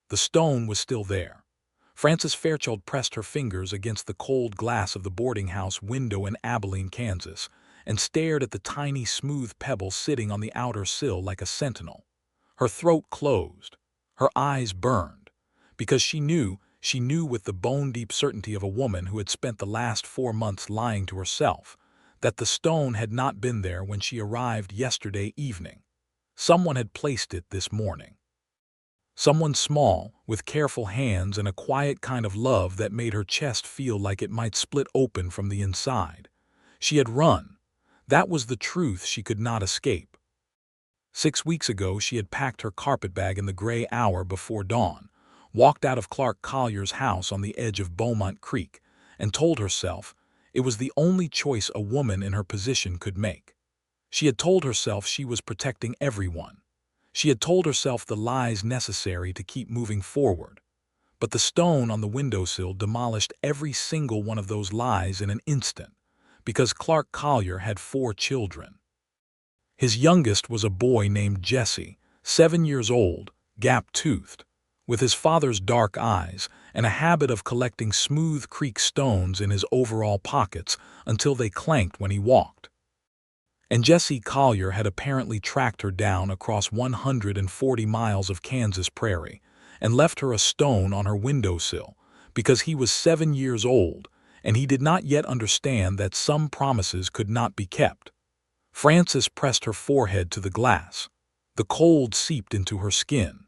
The stone was still there. Frances Fairchild pressed her fingers against the cold glass of the boarding house window in Abilene, Kansas, and stared at the tiny, smooth pebble sitting on the outer sill like a sentinel. Her throat closed. Her eyes burned. Because she knew with the bone-deep certainty of a woman who had spent the last 4 months lying to herself, that the stone had not been there when she arrived yesterday evening. Someone had placed it this morning. Someone small, with careful hands and a quiet kind of love that made her chest feel like it might split open from the inside. She had run. That was the truth she could not escape. 6 weeks ago she had packed her carpetbag in the gray hour before dawn, walked out of Clark Collier's house on the edge of Beaumont Creek, and told herself it was the only choice a woman in her position could make. She had told herself she was protecting everyone. She had told herself the lies necessary to keep moving forward. But the stone on the windowsill demolished every single one of those lies in an instant, because Clark Collier had 4 children. His youngest was a boy named Jesse, 7 years old, gap-toothed, with his father's dark eyes and a habit of collecting smooth creek stones in his overall pockets until they clanked when he walked. And Jesse Collier had apparently tracked her down across 140 miles of Kansas prairie and left her a stone on her windowsill because he was 7 years old and he did not yet understand that some promises could not be kept. Frances pressed her forehead to the glass. The cold seeped into her skin.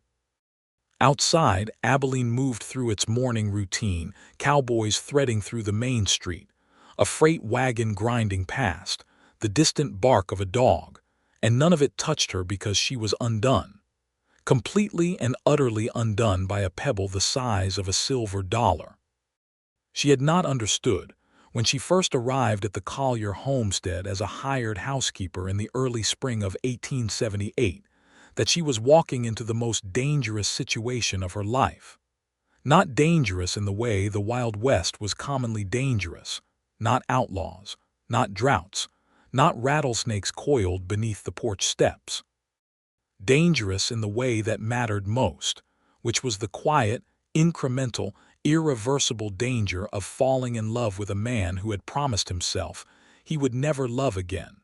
Outside, Abilene moved through its morning routine, cowboys threading through the main street, a freight wagon grinding past, the distant bark of a dog, and none of it touched her because she was undone. Completely and utterly undone by a pebble the size of a silver dollar. She had not understood, when she first arrived at the Collier homestead as a hired housekeeper in the early spring of 1878, that she was walking into the most dangerous situation of her life. Not dangerous in the way the Wild West was commonly dangerous, not outlaws, not droughts, not rattlesnakes coiled beneath the porch steps. Dangerous in the way that mattered most, which was the quiet, incremental, irreversible danger of falling in love with a man who had promised himself he would never love again.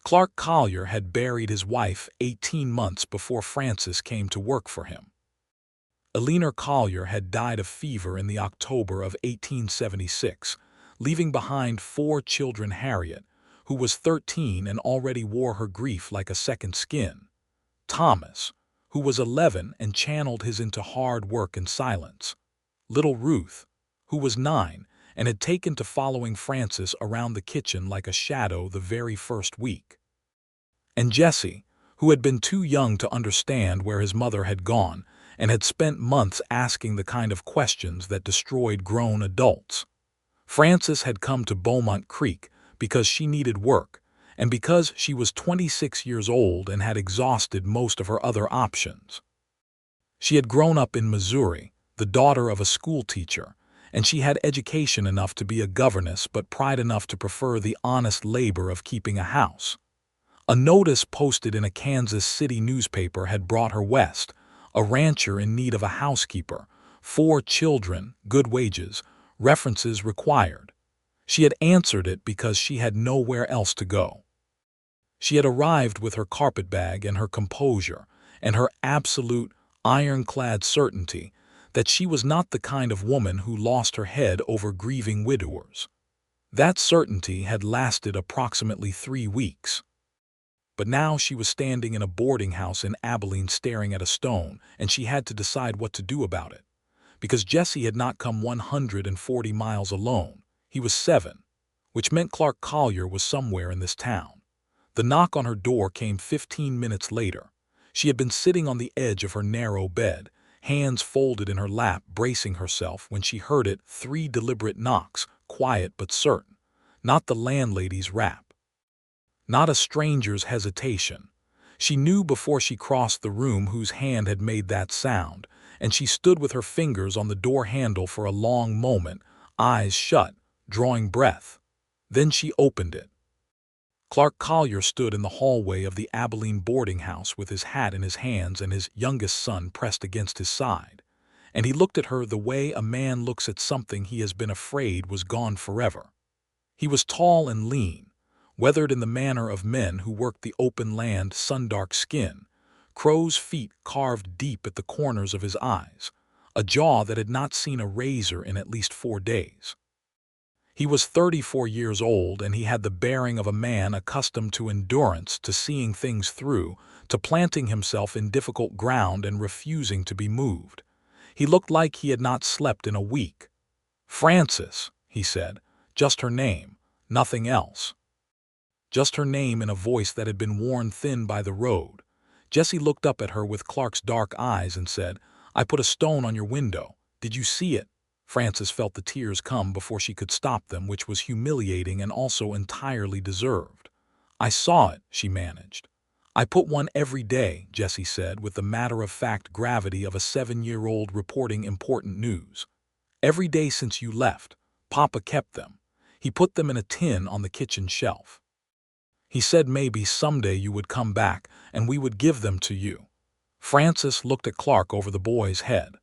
Clark Collier had buried his wife 18 months before Frances came to work for him. Abilene Collier had died of fever in the October of 1876, leaving behind 4 children. Harriet, who was 13 and already wore her grief like a second skin. Thomas, who was 11 and channeled his into hard work and silence. Little Ruth, who was 9 and had taken to following Frances around the kitchen like a shadow the very first week. And Jesse, who had been too young to understand where his mother had gone and had spent months asking the kind of questions that destroyed grown adults. Frances had come to Beaumont Creek because she needed work, and because she was 26 years old and had exhausted most of her other options. She had grown up in Missouri, the daughter of a school teacher, and she had education enough to be a governess but pride enough to prefer the honest labor of keeping a house. A notice posted in a Kansas City newspaper had brought her west, a rancher in need of a housekeeper, 4 children, good wages, references required. She had answered it because she had nowhere else to go. She had arrived with her carpetbag and her composure and her absolute, ironclad certainty that she was not the kind of woman who lost her head over grieving widowers. That certainty had lasted approximately 3 weeks. But now she was standing in a boarding house in Abilene staring at a stone, and she had to decide what to do about it. Because Jesse had not come 140 miles alone. He was 7, which meant Clark Collier was somewhere in this town. The knock on her door came 15 minutes later. She had been sitting on the edge of her narrow bed, hands folded in her lap, bracing herself when she heard it. 3 deliberate knocks, quiet but certain. Not the landlady's rap. Not a stranger's hesitation. She knew before she crossed the room whose hand had made that sound, and she stood with her fingers on the door handle for a long moment, eyes shut, drawing breath. Then she opened it. Clark Collier stood in the hallway of the Abilene boarding house with his hat in his hands and his youngest son pressed against his side. and he looked at her the way a man looks at something he has been afraid was gone forever. He was tall and lean, weathered in the manner of men who work the open land, sun-dark skin, crow's feet carved deep at the corners of his eyes, a jaw that had not seen a razor in at least 4 days. He was 34 years old, and he had the bearing of a man accustomed to endurance, to seeing things through, to planting himself in difficult ground and refusing to be moved. He looked like he had not slept in a week. "Frances," he said, "just her name, nothing else." Just her name, in a voice that had been worn thin by the road. Jessie looked up at her with Clark's dark eyes and said, "I put a stone on your window. Did you see it?" Frances felt the tears come before she could stop them, which was humiliating and also entirely deserved. "I saw it," she managed. "I put one every day," Jessie said with the matter-of-fact gravity of a 7-year-old reporting important news. "Every day since you left. Papa kept them. He put them in a tin on the kitchen shelf. He said maybe someday you would come back and we would give them to you." Frances looked at Clark over the boy's head.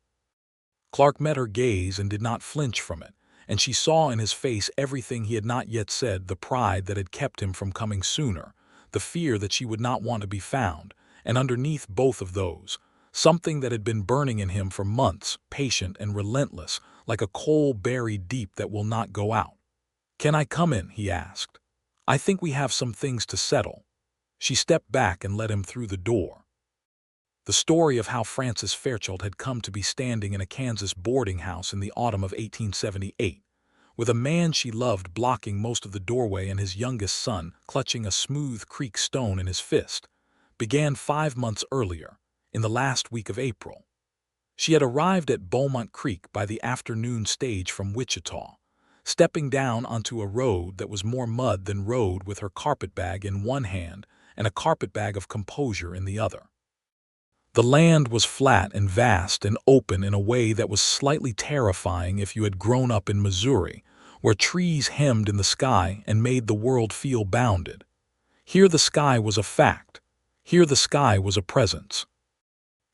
Clark met her gaze and did not flinch from it, and she saw in his face everything he had not yet said: the pride that had kept him from coming sooner, the fear that she would not want to be found, and underneath both of those, something that had been burning in him for months, patient and relentless, like a coal buried deep that will not go out. "Can I come in?" he asked. "I think we have some things to settle." She stepped back and let him through the door. The story of how Frances Fairchild had come to be standing in a Kansas boarding house in the autumn of 1878, with a man she loved blocking most of the doorway and his youngest son clutching a smooth creek stone in his fist, began 5 months earlier, in the last week of April. She had arrived at Beaumont Creek by the afternoon stage from Wichita, stepping down onto a road that was more mud than road, with her carpetbag in one hand and a carpetbag of composure in the other. The land was flat and vast and open in a way that was slightly terrifying if you had grown up in Missouri, where trees hemmed in the sky and made the world feel bounded. Here the sky was a fact. Here the sky was a presence.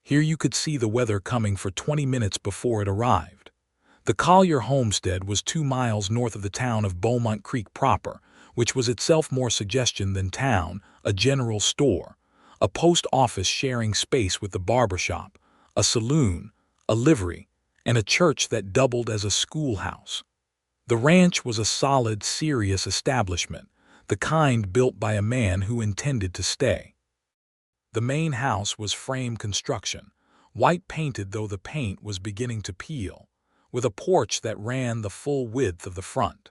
Here you could see the weather coming for 20 minutes before it arrived. The Collier homestead was 2 miles north of the town of Beaumont Creek proper, which was itself more suggestion than town: a general store, a post office sharing space with the barbershop, a saloon, a livery, and a church that doubled as a schoolhouse. The ranch was a solid, serious establishment, the kind built by a man who intended to stay. The main house was frame construction, white painted though the paint was beginning to peel, with a porch that ran the full width of the front.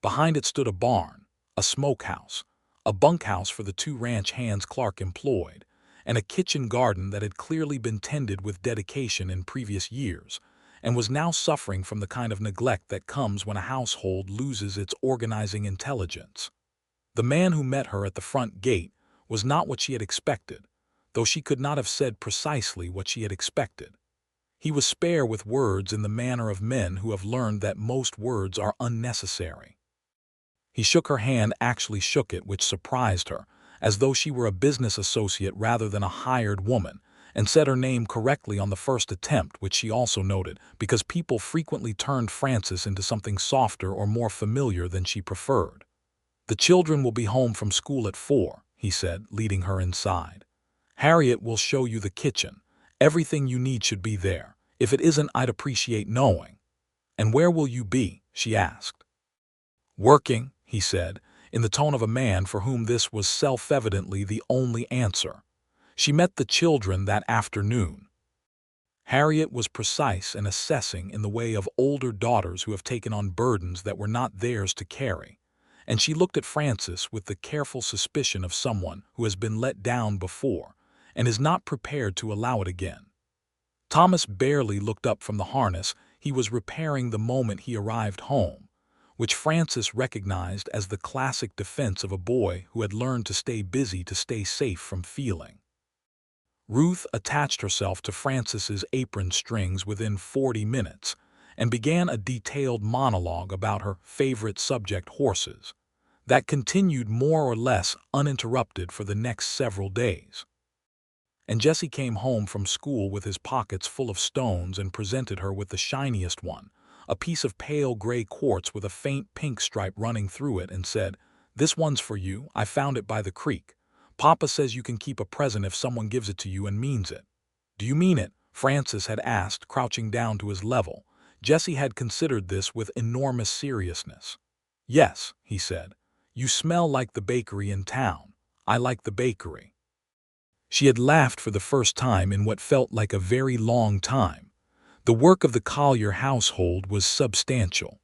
Behind it stood a barn, a smokehouse, a bunkhouse for the 2 ranch hands Clark employed, and a kitchen garden that had clearly been tended with dedication in previous years, and was now suffering from the kind of neglect that comes when a household loses its organizing intelligence. The man who met her at the front gate was not what she had expected, though she could not have said precisely what she had expected. He was spare with words in the manner of men who have learned that most words are unnecessary. He shook her hand, actually shook it, which surprised her, as though she were a business associate rather than a hired woman, and said her name correctly on the first attempt, which she also noted, because people frequently turned Frances into something softer or more familiar than she preferred. "The children will be home from school at 4, he said, leading her inside. "Harriet will show you the kitchen. Everything you need should be there. If it isn't, I'd appreciate knowing." "And where will you be?" she asked. "Working," he said, in the tone of a man for whom this was self-evidently the only answer. She met the children that afternoon. Harriet was precise and assessing in the way of older daughters who have taken on burdens that were not theirs to carry, and she looked at Frances with the careful suspicion of someone who has been let down before and is not prepared to allow it again. Thomas barely looked up from the harness he was repairing the moment he arrived home, which Frances recognized as the classic defense of a boy who had learned to stay busy to stay safe from feeling. Ruth attached herself to Frances's apron strings within 40 minutes and began a detailed monologue about her favorite subject, horses, that continued more or less uninterrupted for the next several days. and Jessie came home from school with his pockets full of stones and presented her with the shiniest one, a piece of pale gray quartz with a faint pink stripe running through it, and said, "This one's for you. I found it by the creek. Papa says you can keep a present if someone gives it to you and means it." "Do you mean it?" Frances had asked, crouching down to his level. Jessie had considered this with enormous seriousness. "Yes," he said. "You smell like the bakery in town. I like the bakery." She had laughed for the first time in what felt like a very long time. The work of the Collier household was substantial.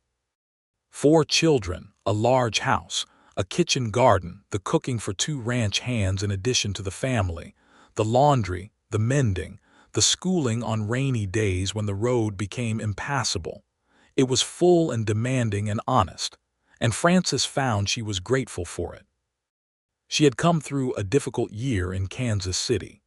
4 children, a large house, a kitchen garden, the cooking for 2 ranch hands in addition to the family, the laundry, the mending, the schooling on rainy days when the road became impassable. It was full and demanding and honest, and Frances found she was grateful for it. She had come through a difficult year in Kansas City,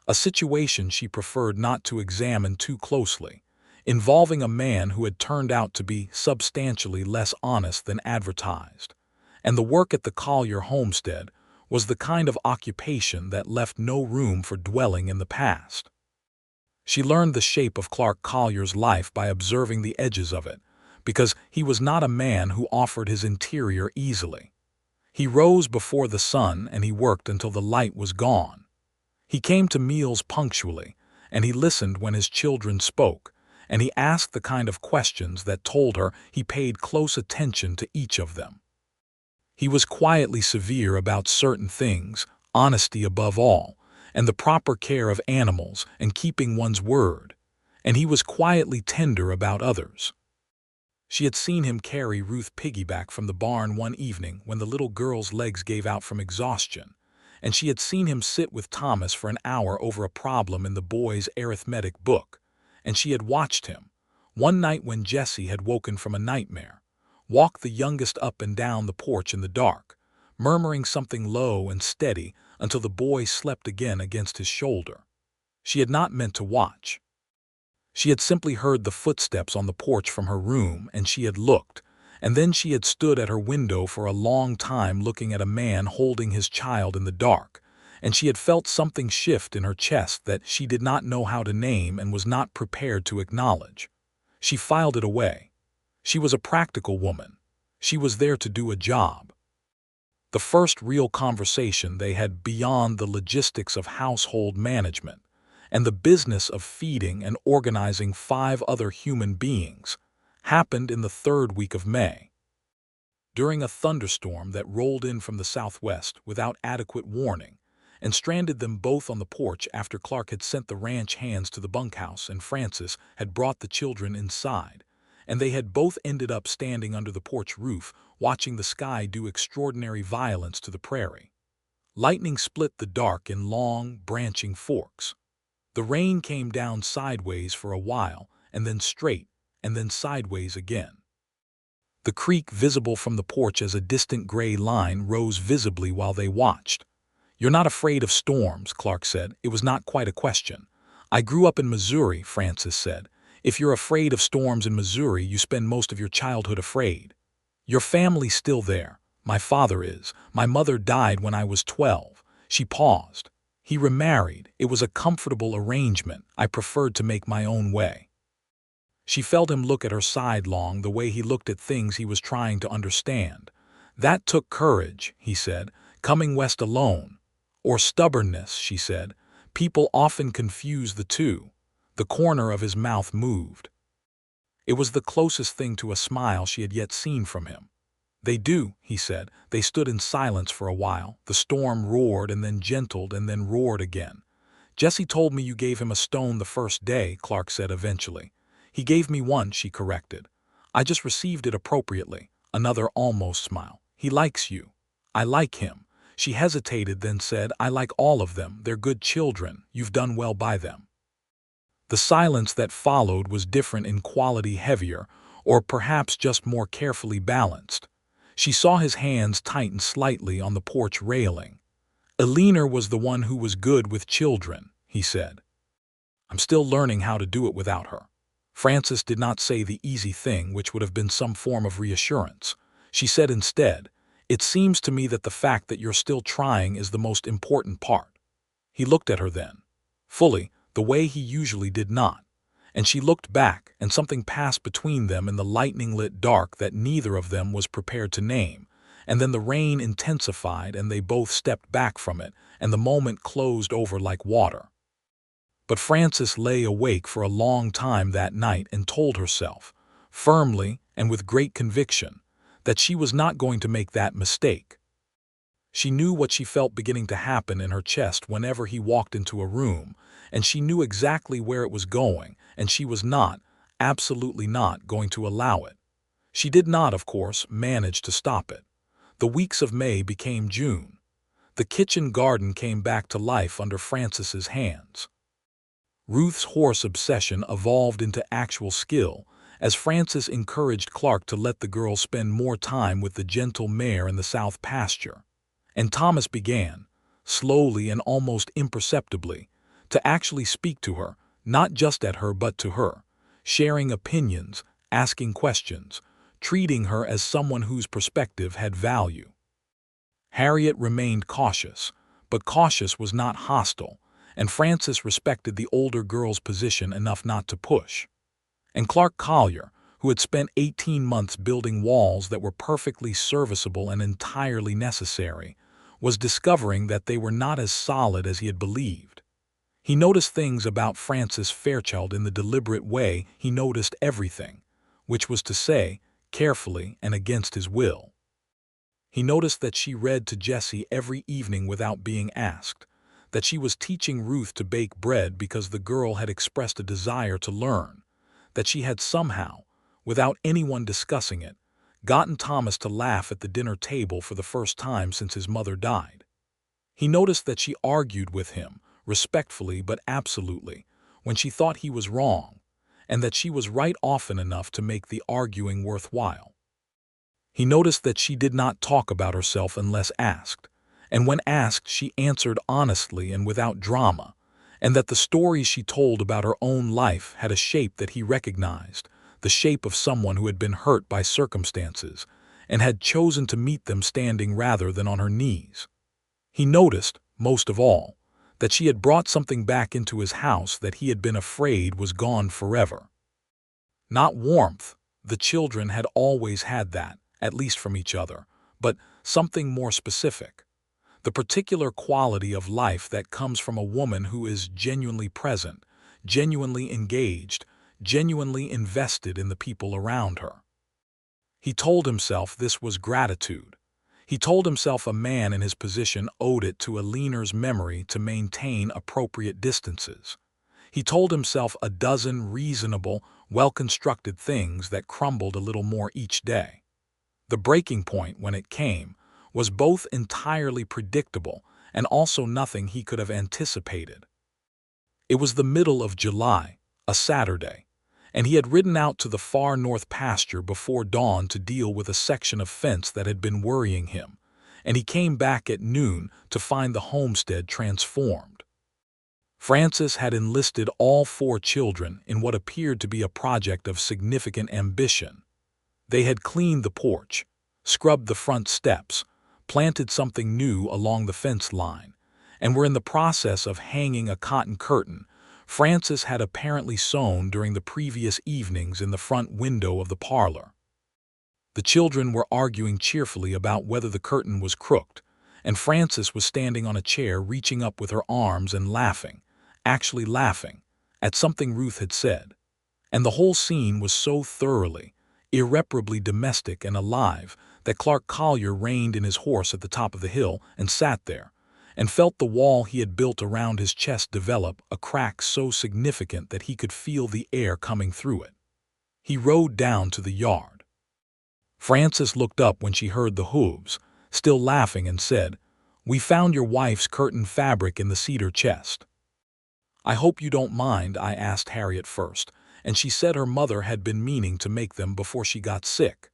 a situation she preferred not to examine too closely, involving a man who had turned out to be substantially less honest than advertised. And the work at the Collier homestead was the kind of occupation that left no room for dwelling in the past. She learned the shape of Clark Collier's life by observing the edges of it, because he was not a man who offered his interior easily. He rose before the sun and he worked until the light was gone. He came to meals punctually, and he listened when his children spoke, and he asked the kind of questions that told her he paid close attention to each of them. He was quietly severe about certain things, honesty above all, and the proper care of animals and keeping one's word, and he was quietly tender about others. She had seen him carry Ruth piggyback from the barn one evening when the little girl's legs gave out from exhaustion, and she had seen him sit with Thomas for an hour over a problem in the boy's arithmetic book, and she had watched him, one night when Jessie had woken from a nightmare, walk the youngest up and down the porch in the dark, murmuring something low and steady until the boy slept again against his shoulder. She had not meant to watch. She had simply heard the footsteps on the porch from her room, and she had looked, and then she had stood at her window for a long time looking at a man holding his child in the dark, and she had felt something shift in her chest that she did not know how to name and was not prepared to acknowledge. She filed it away. She was a practical woman. She was there to do a job. The first real conversation they had beyond the logistics of household management and the business of feeding and organizing 5 other human beings, happened in the 3rd week of May. During a thunderstorm that rolled in from the southwest without adequate warning and stranded them both on the porch after Clark had sent the ranch hands to the bunkhouse and Frances had brought the children inside, and they had both ended up standing under the porch roof watching the sky do extraordinary violence to the prairie. Lightning split the dark in long, branching forks. The rain came down sideways for a while, and then straight, and then sideways again. The creek, visible from the porch as a distant gray line, rose visibly while they watched. "You're not afraid of storms," Clark said. It was not quite a question. "I grew up in Missouri," Frances said. "If you're afraid of storms in Missouri, you spend most of your childhood afraid. Your family's still there. My father is. My mother died when I was 12. She paused. He remarried. It was a comfortable arrangement. I preferred to make my own way." She felt him look at her sidelong, the way he looked at things he was trying to understand. "That took courage," he said, "coming west alone." "Or stubbornness," she said. "People often confuse the two." The corner of his mouth moved. It was the closest thing to a smile she had yet seen from him. "They do," he said. They stood in silence for a while. The storm roared and then gentled and then roared again. "Jessie told me you gave him a stone the first day," Clark said eventually. "He gave me one," she corrected. "I just received it appropriately." Another almost smile. "He likes you." "I like him." She hesitated, then said, "I like all of them. They're good children. You've done well by them." The silence that followed was different in quality, heavier, or perhaps just more carefully balanced. She saw his hands tighten slightly on the porch railing. "Abilene was the one who was good with children," he said. "I'm still learning how to do it without her." Frances did not say the easy thing, which would have been some form of reassurance. She said instead, "It seems to me that the fact that you're still trying is the most important part." He looked at her then. fully, the way he usually did not. And she looked back, and something passed between them in the lightning-lit dark that neither of them was prepared to name. And then the rain intensified, and they both stepped back from it, and the moment closed over like water. But Frances lay awake for a long time that night and told herself, firmly and with great conviction, that she was not going to make that mistake. She knew what she felt beginning to happen in her chest whenever he walked into a room, and she knew exactly where it was going, and she was not, absolutely not, going to allow it. She did not, of course, manage to stop it. The weeks of May became June. The kitchen garden came back to life under Frances's hands. Ruth's horse obsession evolved into actual skill, as Frances encouraged Clark to let the girl spend more time with the gentle mare in the south pasture. And Thomas began, slowly and almost imperceptibly, to actually speak to her, not just at her but to her, sharing opinions, asking questions, treating her as someone whose perspective had value. Harriet remained cautious, but cautious was not hostile, and Frances respected the older girl's position enough not to push. And Clark Collier, who had spent 18 months building walls that were perfectly serviceable and entirely necessary, was discovering that they were not as solid as he had believed. He noticed things about Frances Fairchild in the deliberate way he noticed everything, which was to say, carefully and against his will. He noticed that she read to Jessie every evening without being asked, that she was teaching Ruth to bake bread because the girl had expressed a desire to learn, that she had somehow, without anyone discussing it, gotten Thomas to laugh at the dinner table for the first time since his mother died. He noticed that she argued with him, respectfully but absolutely, when she thought he was wrong, and that she was right often enough to make the arguing worthwhile. He noticed that she did not talk about herself unless asked, and when asked she answered honestly and without drama, and that the stories she told about her own life had a shape that he recognized, the shape of someone who had been hurt by circumstances, and had chosen to meet them standing rather than on her knees. He noticed, most of all, that she had brought something back into his house that he had been afraid was gone forever. Not warmth, the children had always had that, at least from each other, but something more specific. The particular quality of life that comes from a woman who is genuinely present, genuinely engaged, genuinely invested in the people around her. He told himself this was gratitude. He told himself a man in his position owed it to a leaner's memory to maintain appropriate distances. He told himself a dozen reasonable, well-constructed things that crumbled a little more each day. The breaking point, when it came, was both entirely predictable and also nothing he could have anticipated. It was the middle of July, a Saturday, and he had ridden out to the far north pasture before dawn to deal with a section of fence that had been worrying him, and he came back at noon to find the homestead transformed. Frances had enlisted all 4 children in what appeared to be a project of significant ambition. They had cleaned the porch, scrubbed the front steps, planted something new along the fence line, and were in the process of hanging a cotton curtain Frances had apparently sewn during the previous evenings in the front window of the parlor. The children were arguing cheerfully about whether the curtain was crooked, and Frances was standing on a chair reaching up with her arms and laughing, actually laughing, at something Ruth had said. And the whole scene was so thoroughly, irreparably domestic and alive that Clark Collier reined in his horse at the top of the hill and sat there, and felt the wall he had built around his chest develop a crack so significant that he could feel the air coming through it. He rode down to the yard. Frances looked up when she heard the hooves, still laughing, and said, "We found your wife's curtain fabric in the cedar chest." "I hope you don't mind," I asked Harriet first, and she said her mother had been meaning to make them before she got sick.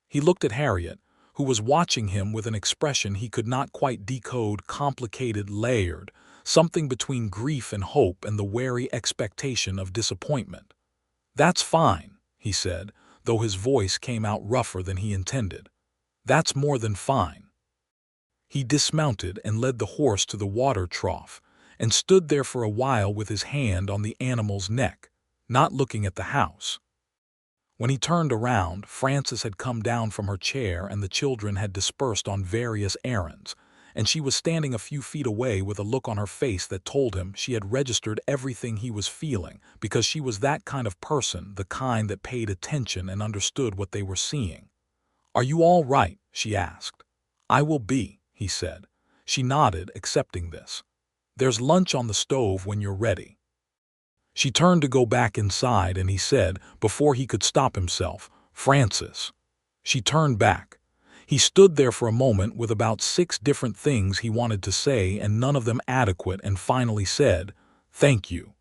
He looked at Harriet, who was watching him with an expression he could not quite decode, complicated, layered, something between grief and hope and the wary expectation of disappointment. "That's fine," he said, though his voice came out rougher than he intended. "That's more than fine." He dismounted and led the horse to the water trough, and stood there for a while with his hand on the animal's neck, not looking at the house. When he turned around, Frances had come down from her chair and the children had dispersed on various errands, and she was standing a few feet away with a look on her face that told him she had registered everything he was feeling, because she was that kind of person, the kind that paid attention and understood what they were seeing. "Are you all right?" she asked. "I will be," he said. She nodded, accepting this. "There's lunch on the stove when you're ready." She turned to go back inside and he said, before he could stop himself, "Frances." She turned back. He stood there for a moment with about 6 different things he wanted to say and none of them adequate, and finally said, "Thank you.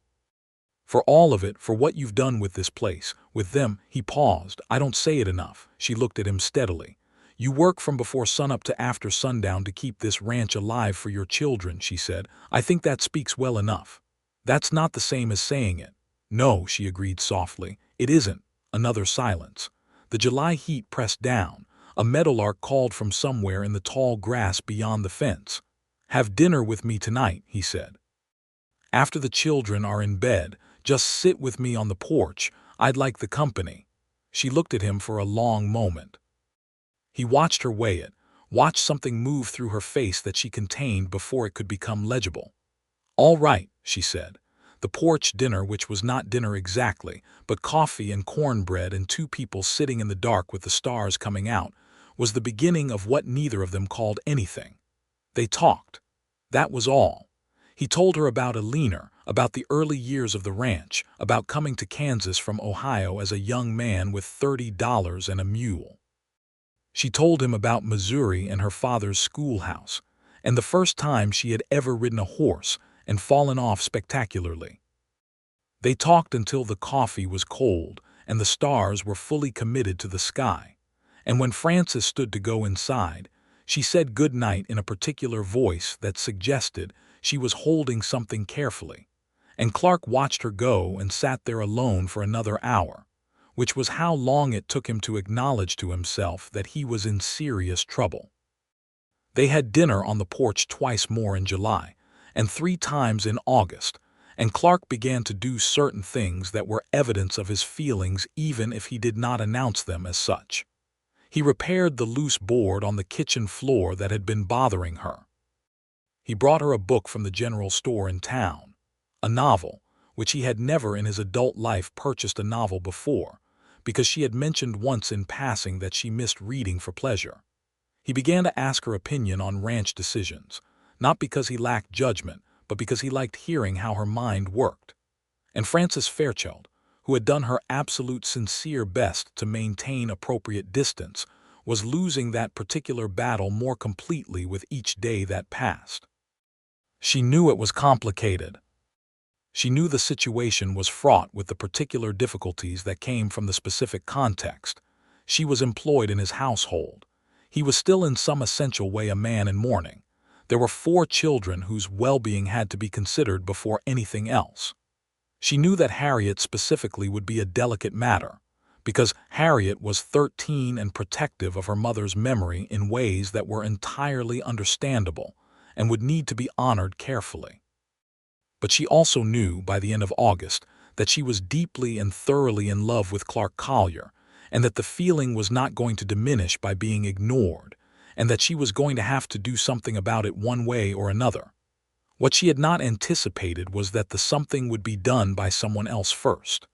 For all of it, for what you've done with this place, with them." He paused. "I don't say it enough." She looked at him steadily. "You work from before sunup to after sundown to keep this ranch alive for your children," she said. "I think that speaks well enough." "That's not the same as saying it." "No," she agreed softly. "It isn't." Another silence. The July heat pressed down. A meadowlark called from somewhere in the tall grass beyond the fence. "Have dinner with me tonight," he said. "After the children are in bed, just sit with me on the porch. I'd like the company." She looked at him for a long moment. He watched her weigh it, watched something move through her face that she contained before it could become legible. "All right," she said. The porch dinner, which was not dinner exactly, but coffee and cornbread and 2 people sitting in the dark with the stars coming out, was the beginning of what neither of them called anything. They talked. That was all. He told her about Abilene, about the early years of the ranch, about coming to Kansas from Ohio as a young man with $30 and a mule. She told him about Missouri and her father's schoolhouse, and the first time she had ever ridden a horse and fallen off spectacularly. They talked until the coffee was cold and the stars were fully committed to the sky, and when Frances stood to go inside, she said good night in a particular voice that suggested she was holding something carefully, and Clark watched her go and sat there alone for another hour, which was how long it took him to acknowledge to himself that he was in serious trouble. They had dinner on the porch twice more in July, and 3 times in August, and Clark began to do certain things that were evidence of his feelings even if he did not announce them as such. He repaired the loose board on the kitchen floor that had been bothering her. He brought her a book from the general store in town, a novel, which he had never in his adult life purchased a novel before, because she had mentioned once in passing that she missed reading for pleasure. He began to ask her opinion on ranch decisions, not because he lacked judgment, but because he liked hearing how her mind worked. And Frances Fairchild, who had done her absolute sincere best to maintain appropriate distance, was losing that particular battle more completely with each day that passed. She knew it was complicated. She knew the situation was fraught with the particular difficulties that came from the specific context. She was employed in his household. He was still in some essential way a man in mourning. There were 4 children whose well-being had to be considered before anything else. She knew that Harriet specifically would be a delicate matter, because Harriet was 13 and protective of her mother's memory in ways that were entirely understandable and would need to be honored carefully. But she also knew, by the end of August, that she was deeply and thoroughly in love with Clark Collier, and that the feeling was not going to diminish by being ignored, and that she was going to have to do something about it one way or another. What she had not anticipated was that the something would be done by someone else first.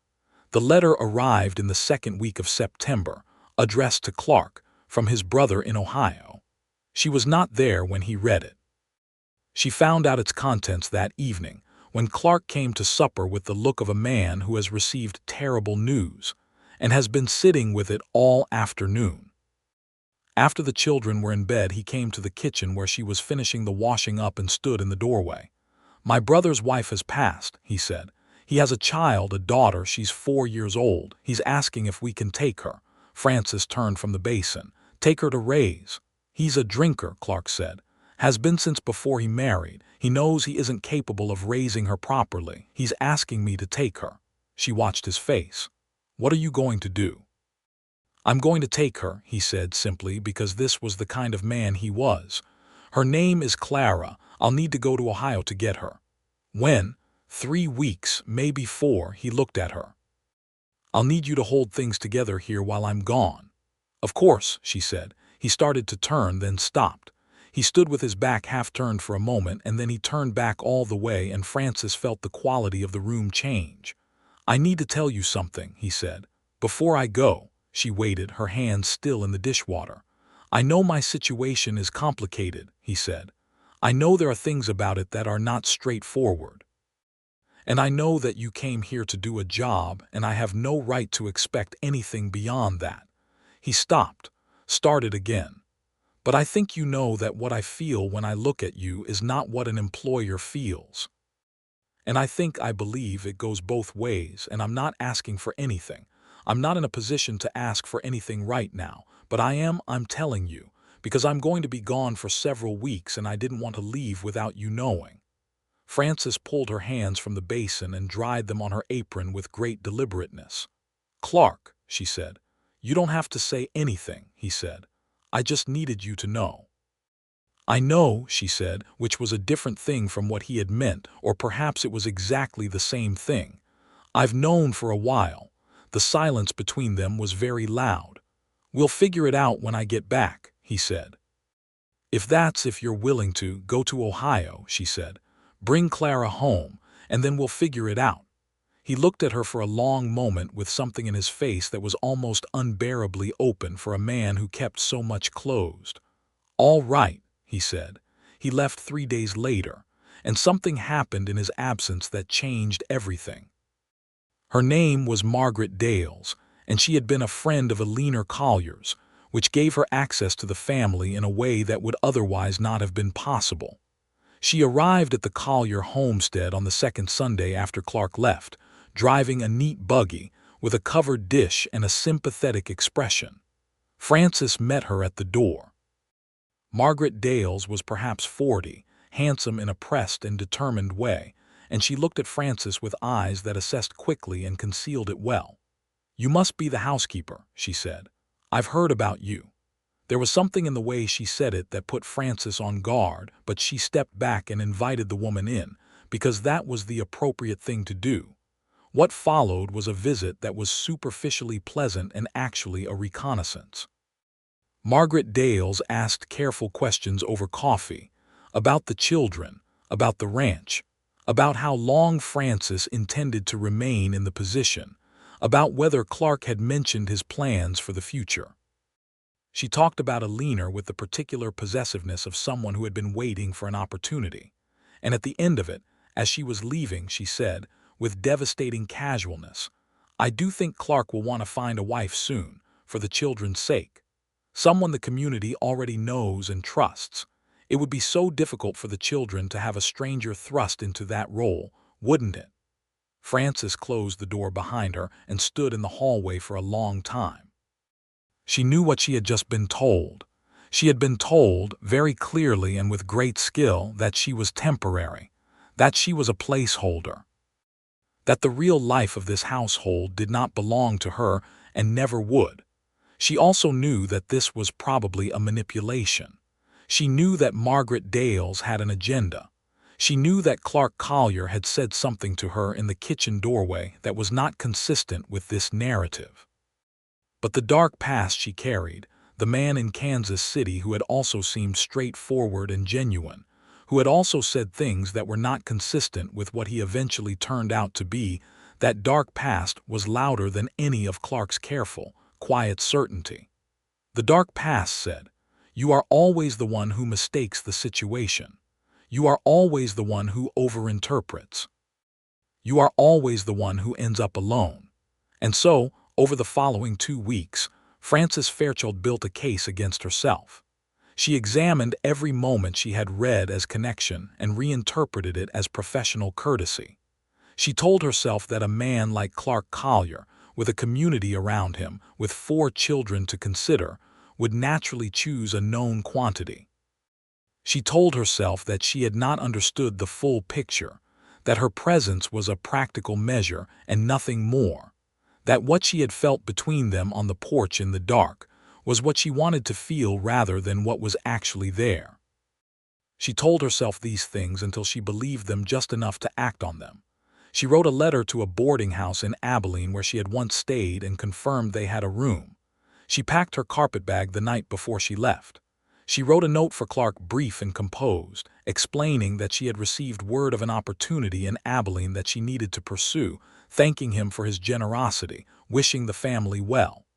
The letter arrived in the 2nd week of September, addressed to Clark, from his brother in Ohio. She was not there when he read it. She found out its contents that evening, when Clark came to supper with the look of a man who has received terrible news, and has been sitting with it all afternoon. After the children were in bed, he came to the kitchen where she was finishing the washing up and stood in the doorway. "My brother's wife has passed," he said. "He has a child, a daughter. She's 4 years old. He's asking if we can take her." Frances turned from the basin. "Take her to raise." "He's a drinker," Clark said. "Has been since before he married. He knows he isn't capable of raising her properly. He's asking me to take her." She watched his face. "What are you going to do?" "I'm going to take her," he said simply, because this was the kind of man he was. "Her name is Clara. I'll need to go to Ohio to get her." When, 3 weeks, maybe 4, he looked at her. "I'll need you to hold things together here while I'm gone." "Of course," she said. He started to turn, then stopped. He stood with his back half-turned for a moment, and then he turned back all the way, and Frances felt the quality of the room change. "I need to tell you something," he said. "Before I go." She waited, her hands still in the dishwater. "I know my situation is complicated," he said. "I know there are things about it that are not straightforward. And I know that you came here to do a job, and I have no right to expect anything beyond that." He stopped, started again. "But I think you know that what I feel when I look at you is not what an employer feels. And I believe it goes both ways, and I'm not asking for anything. I'm not in a position to ask for anything right now, but I'm telling you, because I'm going to be gone for several weeks and I didn't want to leave without you knowing." Frances pulled her hands from the basin and dried them on her apron with great deliberateness. "Clark," she said. "You don't have to say anything," he said. "I just needed you to know." "I know," she said, which was a different thing from what he had meant, or perhaps it was exactly the same thing. "I've known for a while." The silence between them was very loud. "We'll figure it out when I get back," he said. If you're willing to, go to Ohio," she said. "Bring Clara home, and then we'll figure it out." He looked at her for a long moment with something in his face that was almost unbearably open for a man who kept so much closed. "All right," he said. He left 3 days later, and something happened in his absence that changed everything. Her name was Margaret Dales, and she had been a friend of Abilene Collier's, which gave her access to the family in a way that would otherwise not have been possible. She arrived at the Collier homestead on the second Sunday after Clark left, driving a neat buggy with a covered dish and a sympathetic expression. Frances met her at the door. Margaret Dales was perhaps 40, handsome in a pressed and determined way, and she looked at Frances with eyes that assessed quickly and concealed it well. "You must be the housekeeper," she said. "I've heard about you." There was something in the way she said it that put Frances on guard, but she stepped back and invited the woman in, because that was the appropriate thing to do. What followed was a visit that was superficially pleasant and actually a reconnaissance. Margaret Dales asked careful questions over coffee, about the children, about the ranch, about how long Frances intended to remain in the position, about whether Clark had mentioned his plans for the future. She talked about Abilene with the particular possessiveness of someone who had been waiting for an opportunity. And at the end of it, as she was leaving, she said, with devastating casualness, "I do think Clark will want to find a wife soon, for the children's sake. Someone the community already knows and trusts. It would be so difficult for the children to have a stranger thrust into that role, wouldn't it?" Frances closed the door behind her and stood in the hallway for a long time. She knew what she had just been told. She had been told, very clearly and with great skill, that she was temporary, that she was a placeholder, that the real life of this household did not belong to her and never would. She also knew that this was probably a manipulation. She knew that Margaret Dales had an agenda. She knew that Clark Collier had said something to her in the kitchen doorway that was not consistent with this narrative. But the dark past she carried, the man in Kansas City who had also seemed straightforward and genuine, who had also said things that were not consistent with what he eventually turned out to be, that dark past was louder than any of Clark's careful, quiet certainty. The dark past said, "You are always the one who mistakes the situation. You are always the one who overinterprets. You are always the one who ends up alone." And so, over the following 2 weeks, Frances Fairchild built a case against herself. She examined every moment she had read as connection and reinterpreted it as professional courtesy. She told herself that a man like Clark Collier, with a community around him, with 4 children to consider, would naturally choose a known quantity. She told herself that she had not understood the full picture, that her presence was a practical measure and nothing more, that what she had felt between them on the porch in the dark was what she wanted to feel rather than what was actually there. She told herself these things until she believed them just enough to act on them. She wrote a letter to a boarding house in Abilene where she had once stayed and confirmed they had a room. She packed her carpetbag the night before she left. She wrote a note for Clark, brief and composed, explaining that she had received word of an opportunity in Abilene that she needed to pursue, thanking him for his generosity, wishing the family well.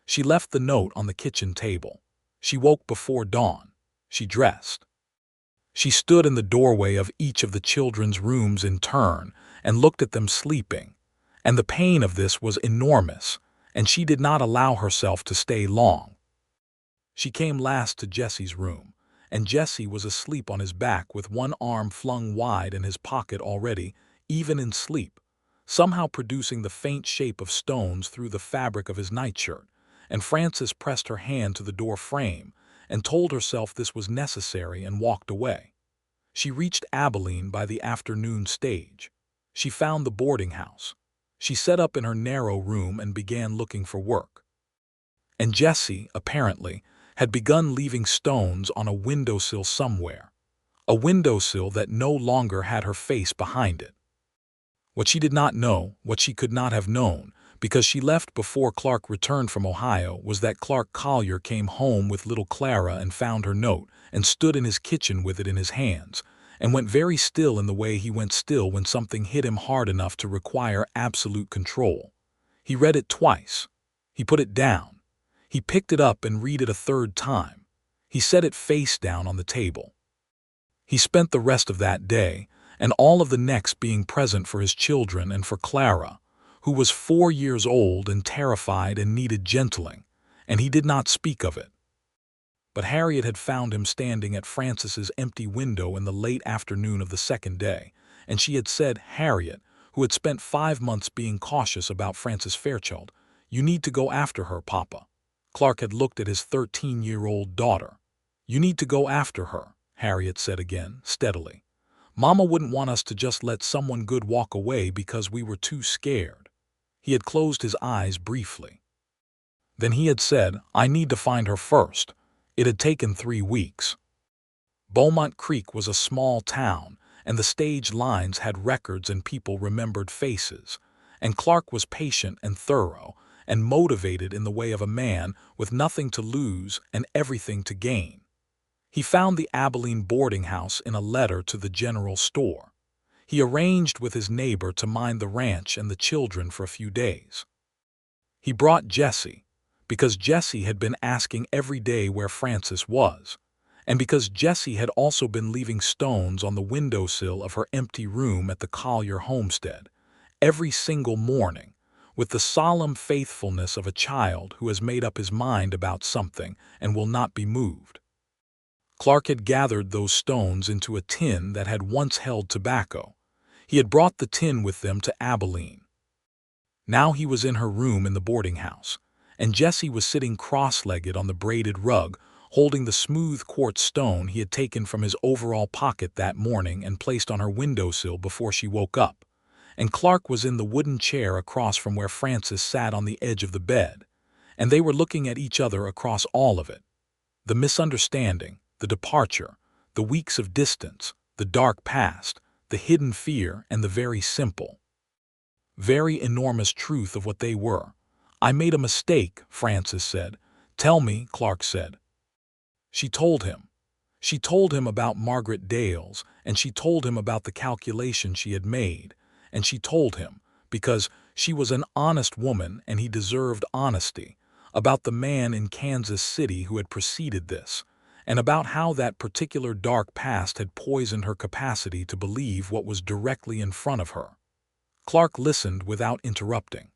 She left the note on the kitchen table. She woke before dawn. She dressed. She stood in the doorway of each of the children's rooms in turn and looked at them sleeping. And the pain of this was enormous, and she did not allow herself to stay long. She came last to Jesse's room, and Jesse was asleep on his back with one arm flung wide in his pocket already, even in sleep, somehow producing the faint shape of stones through the fabric of his nightshirt, and Frances pressed her hand to the door frame and told herself this was necessary and walked away. She reached Abilene by the afternoon stage. She found the boarding house. She set up in her narrow room and began looking for work. And Jesse, apparently, had begun leaving stones on a windowsill somewhere, a windowsill that no longer had her face behind it. What she did not know, what she could not have known, because she left before Clark returned from Ohio, was that Clark Collier came home with little Clara and found her note and stood in his kitchen with it in his hands, and went very still in the way he went still when something hit him hard enough to require absolute control. He read it twice. He put it down. He picked it up and read it a third time. He set it face down on the table. He spent the rest of that day and all of the next being present for his children and for Clara, who was 4 years old and terrified and needed gentling, and he did not speak of it. But Harriet had found him standing at Frances's empty window in the late afternoon of the second day, and she had said, "Harriet, who had spent 5 months being cautious about Frances Fairchild, you need to go after her, Papa." Clark had looked at his 13-year-old daughter. "You need to go after her," Harriet said again, steadily. "Mama wouldn't want us to just let someone good walk away because we were too scared." He had closed his eyes briefly. Then he had said, "I need to find her first." It had taken 3 weeks. Beaumont Creek was a small town, and the stage lines had records and people remembered faces, and Clark was patient and thorough, and motivated in the way of a man with nothing to lose and everything to gain. He found the Abilene boarding house in a letter to the general store. He arranged with his neighbor to mind the ranch and the children for a few days. He brought Jesse, because Jesse had been asking every day where Frances was, and because Jesse had also been leaving stones on the windowsill of her empty room at the Collier homestead, every single morning, with the solemn faithfulness of a child who has made up his mind about something and will not be moved. Clark had gathered those stones into a tin that had once held tobacco. He had brought the tin with them to Abilene. Now he was in her room in the boarding house, and Jesse was sitting cross-legged on the braided rug, holding the smooth quartz stone he had taken from his overall pocket that morning and placed on her windowsill before she woke up. And Clark was in the wooden chair across from where Frances sat on the edge of the bed, and they were looking at each other across all of it. The misunderstanding, the departure, the weeks of distance, the dark past, the hidden fear, and the very simple, very enormous truth of what they were. "I made a mistake," Frances said. "Tell me," Clark said. She told him. She told him about Margaret Dales, and she told him about the calculation she had made, and she told him, because she was an honest woman and he deserved honesty, about the man in Kansas City who had preceded this, and about how that particular dark past had poisoned her capacity to believe what was directly in front of her. Clark listened without interrupting.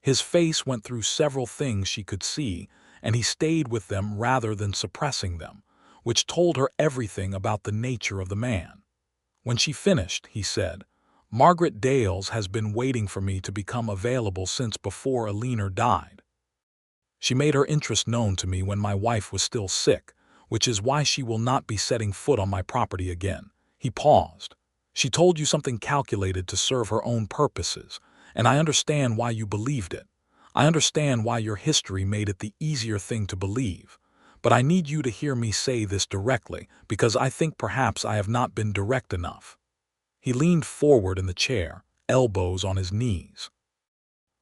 His face went through several things she could see, and he stayed with them rather than suppressing them, which told her everything about the nature of the man. When she finished, he said, "Margaret Dales has been waiting for me to become available since before Abilene died. She made her interest known to me when my wife was still sick, which is why she will not be setting foot on my property again." He paused. "She told you something calculated to serve her own purposes, and I understand why you believed it. I understand why your history made it the easier thing to believe. but I need you to hear me say this directly, because I think perhaps I have not been direct enough." He leaned forward in the chair, elbows on his knees.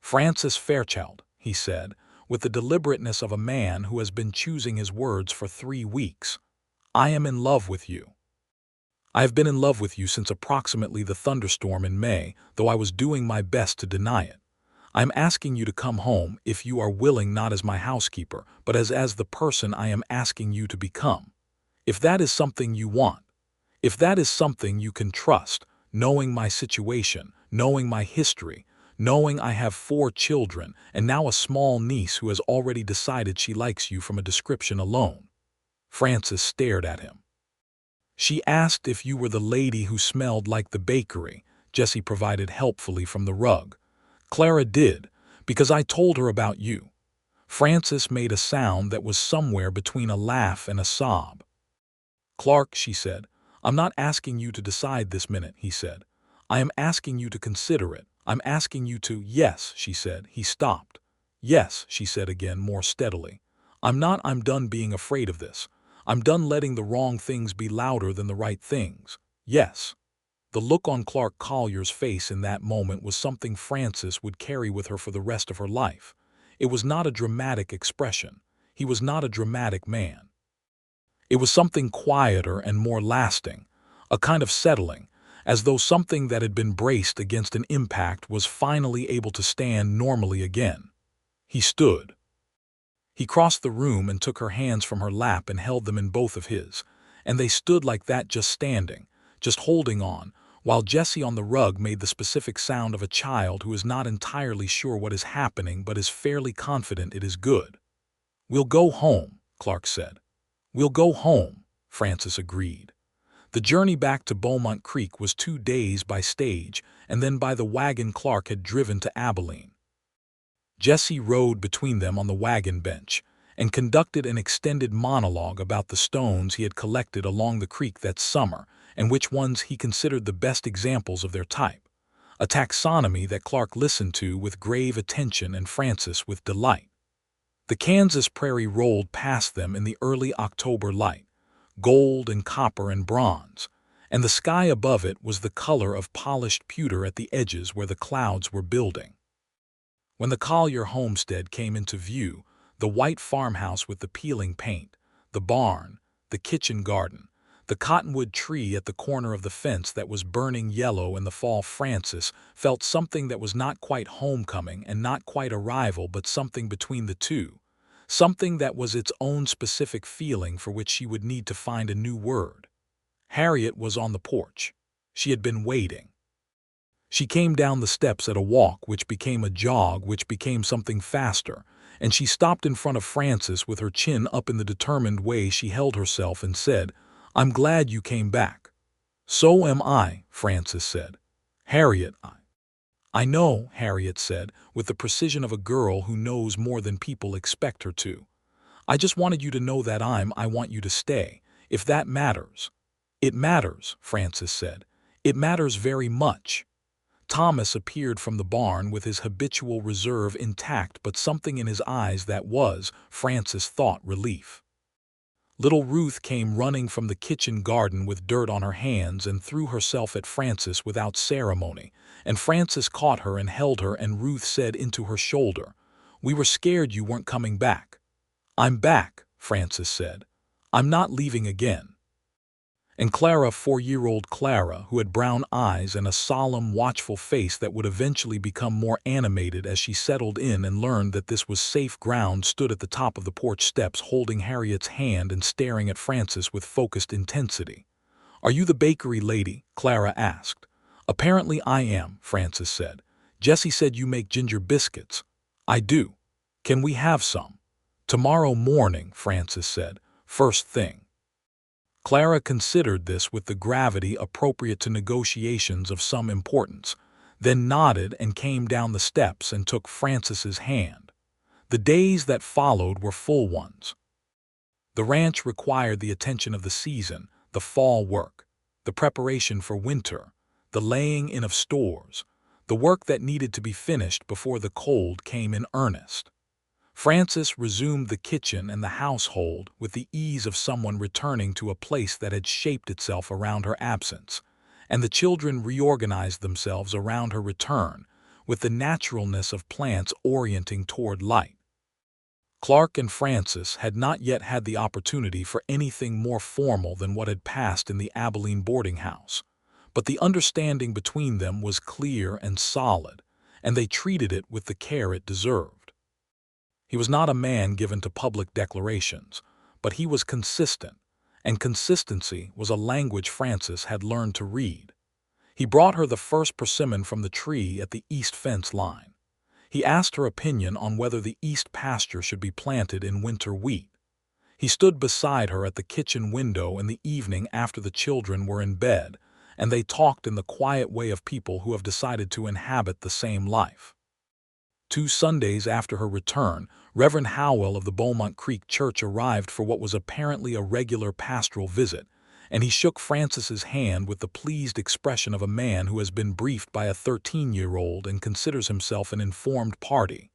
"Frances Fairchild," he said, with the deliberateness of a man who has been choosing his words for 3 weeks, "I am in love with you. I have been in love with you since approximately the thunderstorm in May, though I was doing my best to deny it. I am asking you to come home, if you are willing, not as my housekeeper, but as the person I am asking you to become. If that is something you want, if that is something you can trust, knowing my situation, knowing my history, knowing I have 4 children and now a small niece who has already decided she likes you from a description alone." Frances stared at him. "She asked if you were the lady who smelled like the bakery," Jessie provided helpfully from the rug. "Clara did, because I told her about you." Frances made a sound that was somewhere between a laugh and a sob. "Clark," she said, "I'm not asking you to decide this minute," he said. "I am asking you to consider it. I'm asking you to—" "Yes," she said. He stopped. "Yes," she said again, more steadily. I'm done being afraid of this. I'm done letting the wrong things be louder than the right things. Yes." The look on Clark Collier's face in that moment was something Frances would carry with her for the rest of her life. It was not a dramatic expression. He was not a dramatic man. It was something quieter and more lasting, a kind of settling, as though something that had been braced against an impact was finally able to stand normally again. He stood. He crossed the room and took her hands from her lap and held them in both of his, and they stood like that, just standing, just holding on, while Jessie on the rug made the specific sound of a child who is not entirely sure what is happening but is fairly confident it is good. "We'll go home," Clark said. "We'll go home," Frances agreed. The journey back to Beaumont Creek was 2 days by stage, and then by the wagon Clark had driven to Abilene. Jessie rode between them on the wagon bench and conducted an extended monologue about the stones he had collected along the creek that summer and which ones he considered the best examples of their type, a taxonomy that Clark listened to with grave attention and Frances with delight. The Kansas prairie rolled past them in the early October light, gold and copper and bronze, and the sky above it was the color of polished pewter at the edges where the clouds were building. When the Collier homestead came into view, the white farmhouse with the peeling paint, the barn, the kitchen garden, the cottonwood tree at the corner of the fence that was burning yellow in the fall, Frances felt something that was not quite homecoming and not quite arrival, but something between the two, something that was its own specific feeling for which she would need to find a new word. Harriet was on the porch. She had been waiting. She came down the steps at a walk, which became a jog, which became something faster, and she stopped in front of Frances with her chin up in the determined way she held herself and said, "I'm glad you came back." "So am I," Frances said. "Harriet, I know," Harriet said, with the precision of a girl who knows more than people expect her to. "I just wanted you to know that I want you to stay, if that matters." "It matters," Frances said. "It matters very much." Thomas appeared from the barn with his habitual reserve intact, but something in his eyes that was, Frances thought, relief. Little Ruth came running from the kitchen garden with dirt on her hands and threw herself at Frances without ceremony, and Frances caught her and held her, and Ruth said into her shoulder, "We were scared you weren't coming back." "I'm back," Frances said. "I'm not leaving again." And Clara, 4-year-old Clara, who had brown eyes and a solemn, watchful face that would eventually become more animated as she settled in and learned that this was safe ground, stood at the top of the porch steps holding Harriet's hand and staring at Frances with focused intensity. "Are you the bakery lady?" Clara asked. "Apparently I am," Frances said. "Jessie said you make ginger biscuits." "I do. Can we have some?" "Tomorrow morning," Frances said. "First thing." Clara considered this with the gravity appropriate to negotiations of some importance, then nodded and came down the steps and took Frances's hand. The days that followed were full ones. The ranch required the attention of the season, the fall work, the preparation for winter, the laying in of stores, the work that needed to be finished before the cold came in earnest. Frances resumed the kitchen and the household with the ease of someone returning to a place that had shaped itself around her absence, and the children reorganized themselves around her return with the naturalness of plants orienting toward light. Clark and Frances had not yet had the opportunity for anything more formal than what had passed in the Abilene boarding house, but the understanding between them was clear and solid, and they treated it with the care it deserved. He was not a man given to public declarations, but he was consistent, and consistency was a language Frances had learned to read. He brought her the first persimmon from the tree at the east fence line. He asked her opinion on whether the east pasture should be planted in winter wheat. He stood beside her at the kitchen window in the evening after the children were in bed, and they talked in the quiet way of people who have decided to inhabit the same life. 2 Sundays after her return, Reverend Howell of the Beaumont Creek Church arrived for what was apparently a regular pastoral visit, and he shook Frances's hand with the pleased expression of a man who has been briefed by a 13-year-old and considers himself an informed party.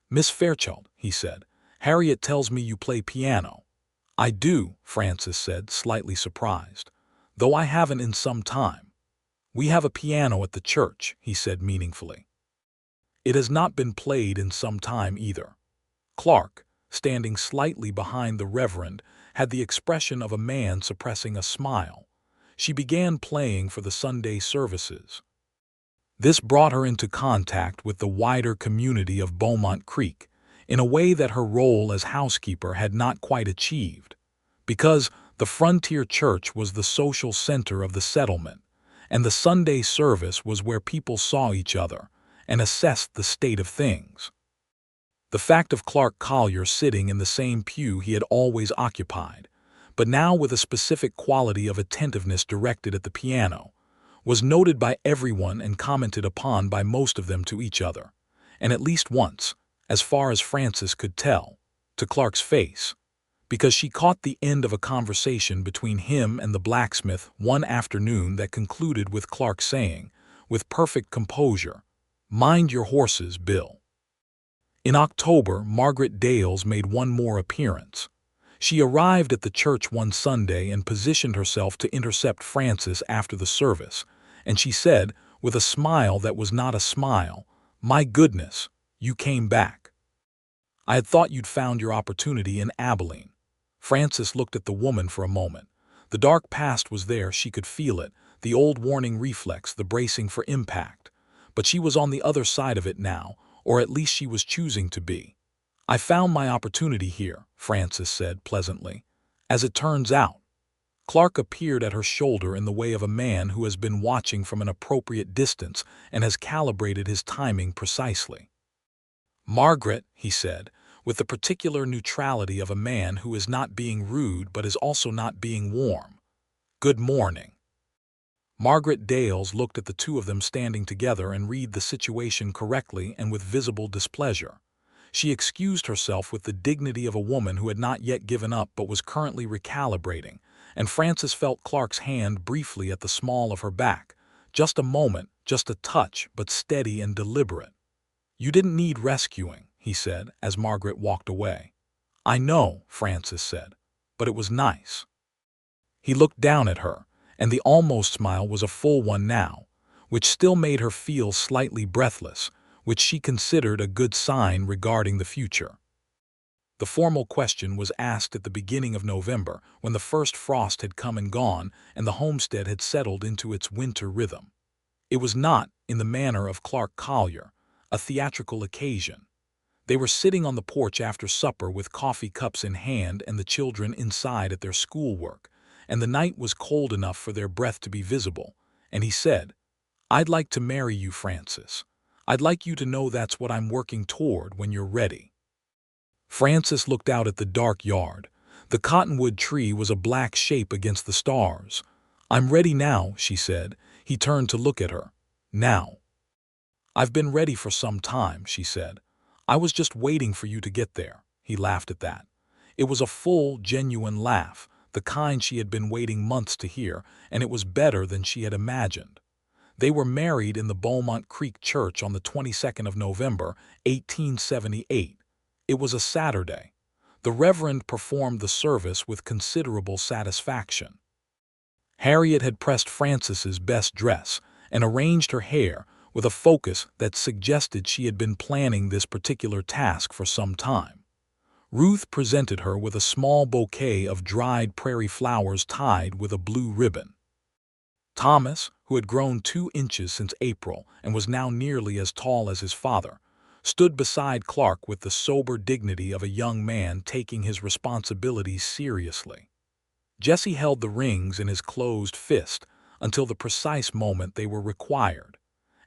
"Miss Fairchild," he said, "Harriet tells me you play piano." "I do," Frances said, slightly surprised, "though I haven't in some time." "We have a piano at the church," he said meaningfully. "It has not been played in some time either." Clark, standing slightly behind the Reverend, had the expression of a man suppressing a smile. She began playing for the Sunday services. This brought her into contact with the wider community of Beaumont Creek in a way that her role as housekeeper had not quite achieved, because the Frontier Church was the social center of the settlement, and the Sunday service was where people saw each other and assessed the state of things. The fact of Clark Collier sitting in the same pew he had always occupied, but now with a specific quality of attentiveness directed at the piano, was noted by everyone and commented upon by most of them to each other, and at least once, as far as Frances could tell, to Clark's face, because she caught the end of a conversation between him and the blacksmith one afternoon that concluded with Clark saying, with perfect composure, "Mind your horses, Bill." In October, Margaret Dales made one more appearance. She arrived at the church one Sunday and positioned herself to intercept Frances after the service, and she said, with a smile that was not a smile, "My goodness, you came back. I had thought you'd found your opportunity in Abilene." Frances looked at the woman for a moment. The dark past was there, she could feel it, the old warning reflex, the bracing for impact. But she was on the other side of it now, or at least she was choosing to be. "I found my opportunity here," Frances said pleasantly. "As it turns out." Clark appeared at her shoulder in the way of a man who has been watching from an appropriate distance and has calibrated his timing precisely. "Margaret," he said, with the particular neutrality of a man who is not being rude but is also not being warm. "Good morning." Margaret Dales looked at the two of them standing together and read the situation correctly and with visible displeasure. She excused herself with the dignity of a woman who had not yet given up but was currently recalibrating, and Frances felt Clark's hand briefly at the small of her back. Just a moment, just a touch, but steady and deliberate. "You didn't need rescuing," he said, as Margaret walked away. "I know," Frances said, "but it was nice." He looked down at her, and the almost smile was a full one now, which still made her feel slightly breathless, which she considered a good sign regarding the future. The formal question was asked at the beginning of November, when the first frost had come and gone and the homestead had settled into its winter rhythm. It was not, in the manner of Clark Collier, a theatrical occasion. They were sitting on the porch after supper with coffee cups in hand and the children inside at their schoolwork, and the night was cold enough for their breath to be visible, and he said, "I'd like to marry you, Frances. I'd like you to know that's what I'm working toward when you're ready." Frances looked out at the dark yard. The cottonwood tree was a black shape against the stars. "I'm ready now," she said. He turned to look at her. "Now." "I've been ready for some time," she said. "I was just waiting for you to get there." He laughed at that. It was a full, genuine laugh, the kind she had been waiting months to hear, and it was better than she had imagined. They were married in the Beaumont Creek Church on the 22nd of November, 1878. It was a Saturday. The Reverend performed the service with considerable satisfaction. Harriet had pressed Frances's best dress and arranged her hair with a focus that suggested she had been planning this particular task for some time. Ruth presented her with a small bouquet of dried prairie flowers tied with a blue ribbon. Thomas, who had grown 2 inches since April and was now nearly as tall as his father, stood beside Clark with the sober dignity of a young man taking his responsibilities seriously. Jesse held the rings in his closed fist until the precise moment they were required,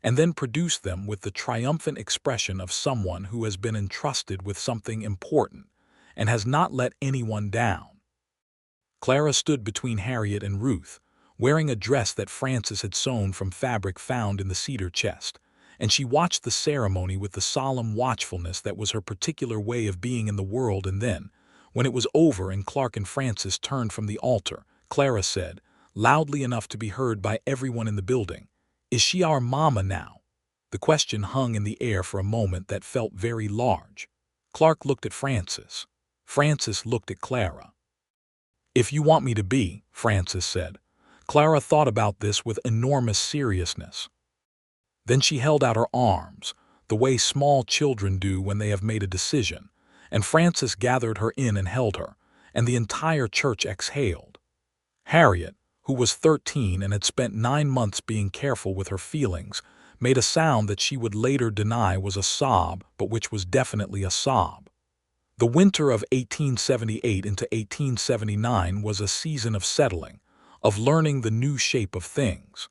and then produced them with the triumphant expression of someone who has been entrusted with something important and has not let anyone down. Clara stood between Harriet and Ruth, wearing a dress that Frances had sewn from fabric found in the cedar chest, and she watched the ceremony with the solemn watchfulness that was her particular way of being in the world. And then, when it was over and Clark and Frances turned from the altar, Clara said, loudly enough to be heard by everyone in the building, "Is she our mama now?" The question hung in the air for a moment that felt very large. Clark looked at Frances. Frances looked at Clara. "If you want me to be," Frances said. Clara thought about this with enormous seriousness. Then she held out her arms, the way small children do when they have made a decision, and Frances gathered her in and held her, and the entire church exhaled. Harriet, who was 13 and had spent 9 months being careful with her feelings, made a sound that she would later deny was a sob, but which was definitely a sob. The winter of 1878 into 1879 was a season of settling, of learning the new shape of things.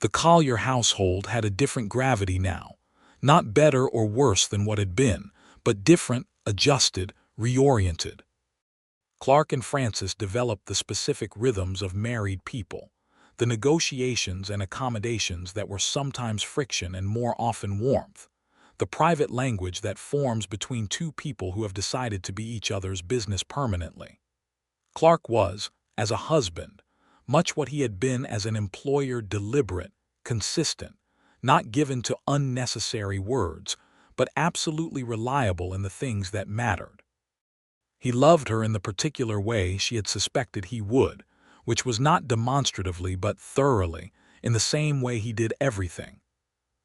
The Collier household had a different gravity now, not better or worse than what had been, but different, adjusted, reoriented. Clark and Frances developed the specific rhythms of married people, the negotiations and accommodations that were sometimes friction and more often warmth, the private language that forms between two people who have decided to be each other's business permanently. Clark was, as a husband, much what he had been as an employer: deliberate, consistent, not given to unnecessary words, but absolutely reliable in the things that mattered. He loved her in the particular way she had suspected he would, which was not demonstratively but thoroughly, in the same way he did everything.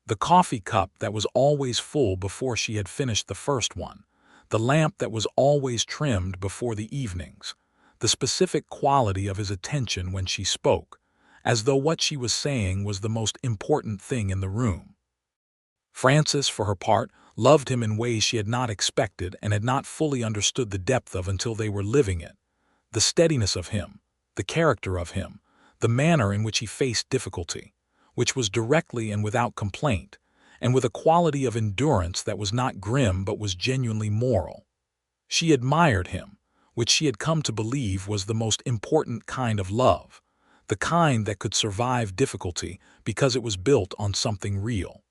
The coffee cup that was always full before she had finished the first one, the lamp that was always trimmed before the evenings, the specific quality of his attention when she spoke, as though what she was saying was the most important thing in the room. Frances, for her part, loved him in ways she had not expected and had not fully understood the depth of until they were living it. The steadiness of him, the character of him, the manner in which he faced difficulty, which was directly and without complaint, and with a quality of endurance that was not grim but was genuinely moral. She admired him, which she had come to believe was the most important kind of love, the kind that could survive difficulty because it was built on something real.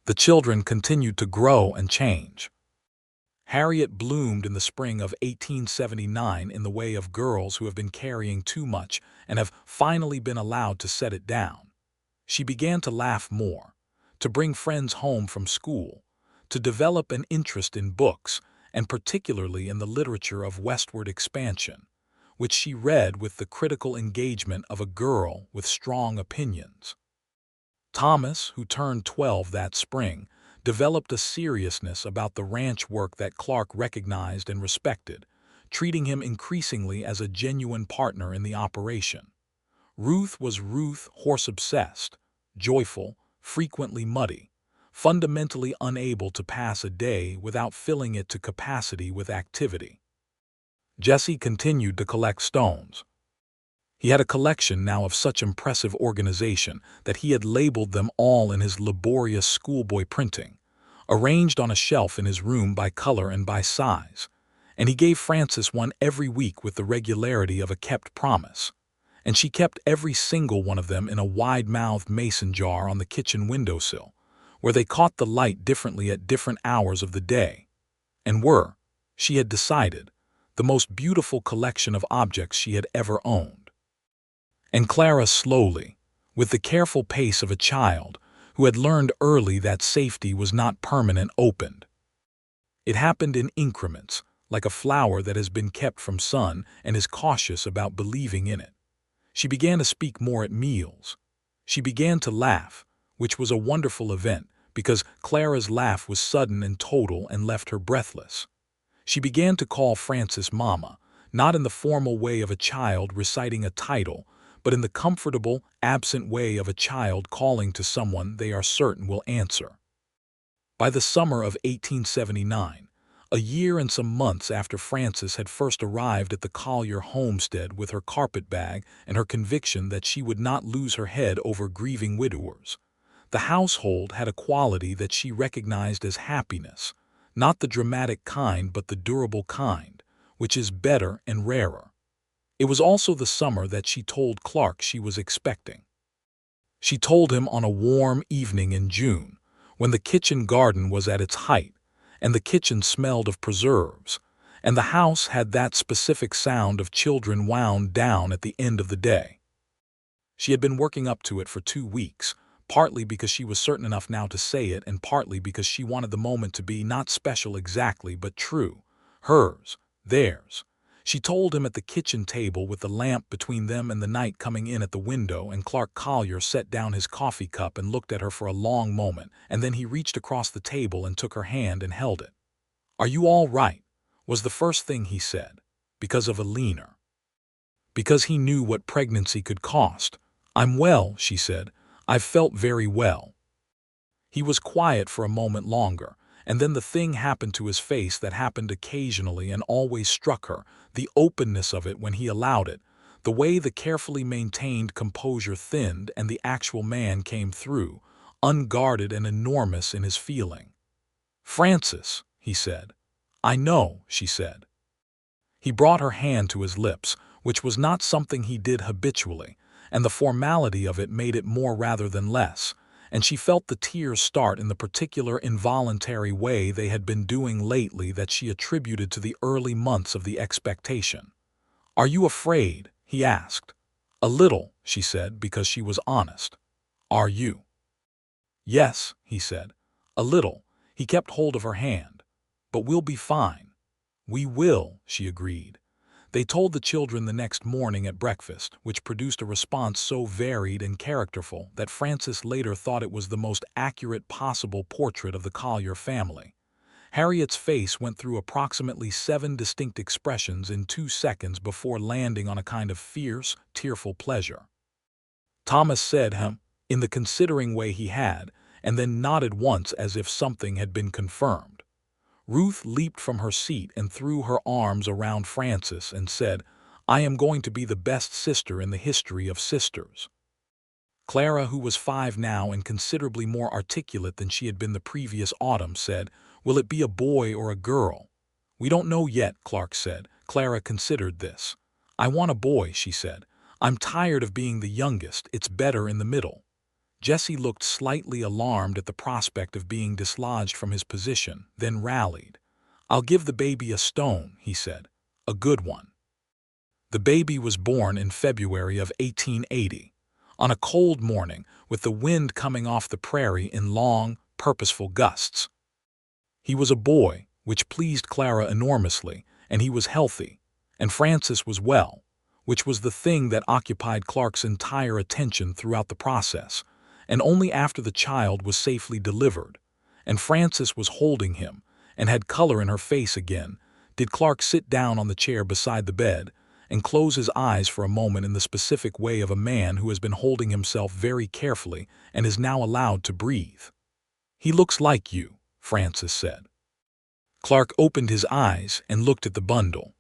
The children continued to grow and change. Harriet bloomed in the spring of 1879 in the way of girls who have been carrying too much and have finally been allowed to set it down. She began to laugh more, to bring friends home from school, to develop an interest in books, and particularly in the literature of westward expansion, which she read with the critical engagement of a girl with strong opinions. Thomas, who turned 12 that spring, developed a seriousness about the ranch work that Clark recognized and respected, treating him increasingly as a genuine partner in the operation. Ruth was Ruth, horse-obsessed, joyful, frequently muddy, fundamentally unable to pass a day without filling it to capacity with activity. Jesse continued to collect stones. He had a collection now of such impressive organization that he had labeled them all in his laborious schoolboy printing, arranged on a shelf in his room by color and by size, and he gave Frances one every week with the regularity of a kept promise, and she kept every single one of them in a wide-mouthed mason jar on the kitchen windowsill, where they caught the light differently at different hours of the day, and were, she had decided, the most beautiful collection of objects she had ever owned. And Clara slowly, with the careful pace of a child who had learned early that safety was not permanent, opened. It happened in increments, like a flower that has been kept from sun and is cautious about believing in it. She began to speak more at meals. She began to laugh, which was a wonderful event because Clara's laugh was sudden and total and left her breathless. She began to call Frances Mama, not in the formal way of a child reciting a title, but in the comfortable, absent way of a child calling to someone they are certain will answer. By the summer of 1879, a year and some months after Frances had first arrived at the Collier homestead with her carpet-bag and her conviction that she would not lose her head over grieving widowers, the household had a quality that she recognized as happiness, not the dramatic kind but the durable kind, which is better and rarer. It was also the summer that she told Clark she was expecting. She told him on a warm evening in June, when the kitchen garden was at its height, and the kitchen smelled of preserves, and the house had that specific sound of children wound down at the end of the day. She had been working up to it for 2 weeks, partly because she was certain enough now to say it and partly because she wanted the moment to be not special exactly but true, hers, theirs. She told him at the kitchen table with the lamp between them and the night coming in at the window, and Clark Collier set down his coffee cup and looked at her for a long moment, and then he reached across the table and took her hand and held it. "Are you all right?" was the first thing he said, because of Abilene. Because he knew what pregnancy could cost. "I'm well," she said. "I've felt very well." He was quiet for a moment longer, and then the thing happened to his face that happened occasionally and always struck her, the openness of it when he allowed it, the way the carefully maintained composure thinned and the actual man came through, unguarded and enormous in his feeling. "Frances," he said. "I know," she said. He brought her hand to his lips, which was not something he did habitually, and the formality of it made it more rather than less, and she felt the tears start in the particular involuntary way they had been doing lately that she attributed to the early months of the expectation. "Are you afraid?" he asked. "A little," she said, because she was honest. "Are you?" "Yes," he said. "A little." He kept hold of her hand. "But we'll be fine." "We will," she agreed. They told the children the next morning at breakfast, which produced a response so varied and characterful that Frances later thought it was the most accurate possible portrait of the Collier family. Harriet's face went through approximately 7 distinct expressions in 2 seconds before landing on a kind of fierce, tearful pleasure. Thomas said in the considering way he had, and then nodded once as if something had been confirmed. Ruth leaped from her seat and threw her arms around Frances and said, "I am going to be the best sister in the history of sisters." Clara, who was 5 now and considerably more articulate than she had been the previous autumn, said, "Will it be a boy or a girl?" "We don't know yet," Clark said. Clara considered this. "I want a boy," she said. "I'm tired of being the youngest. It's better in the middle." Jesse looked slightly alarmed at the prospect of being dislodged from his position, then rallied. "I'll give the baby a stone," he said. "A good one." The baby was born in February of 1880, on a cold morning with the wind coming off the prairie in long, purposeful gusts. He was a boy, which pleased Clara enormously, and he was healthy, and Frances was well, which was the thing that occupied Clark's entire attention throughout the process. And only after the child was safely delivered, and Frances was holding him, and had color in her face again, did Clark sit down on the chair beside the bed, and close his eyes for a moment in the specific way of a man who has been holding himself very carefully and is now allowed to breathe. "He looks like you," Frances said. Clark opened his eyes and looked at the bundle.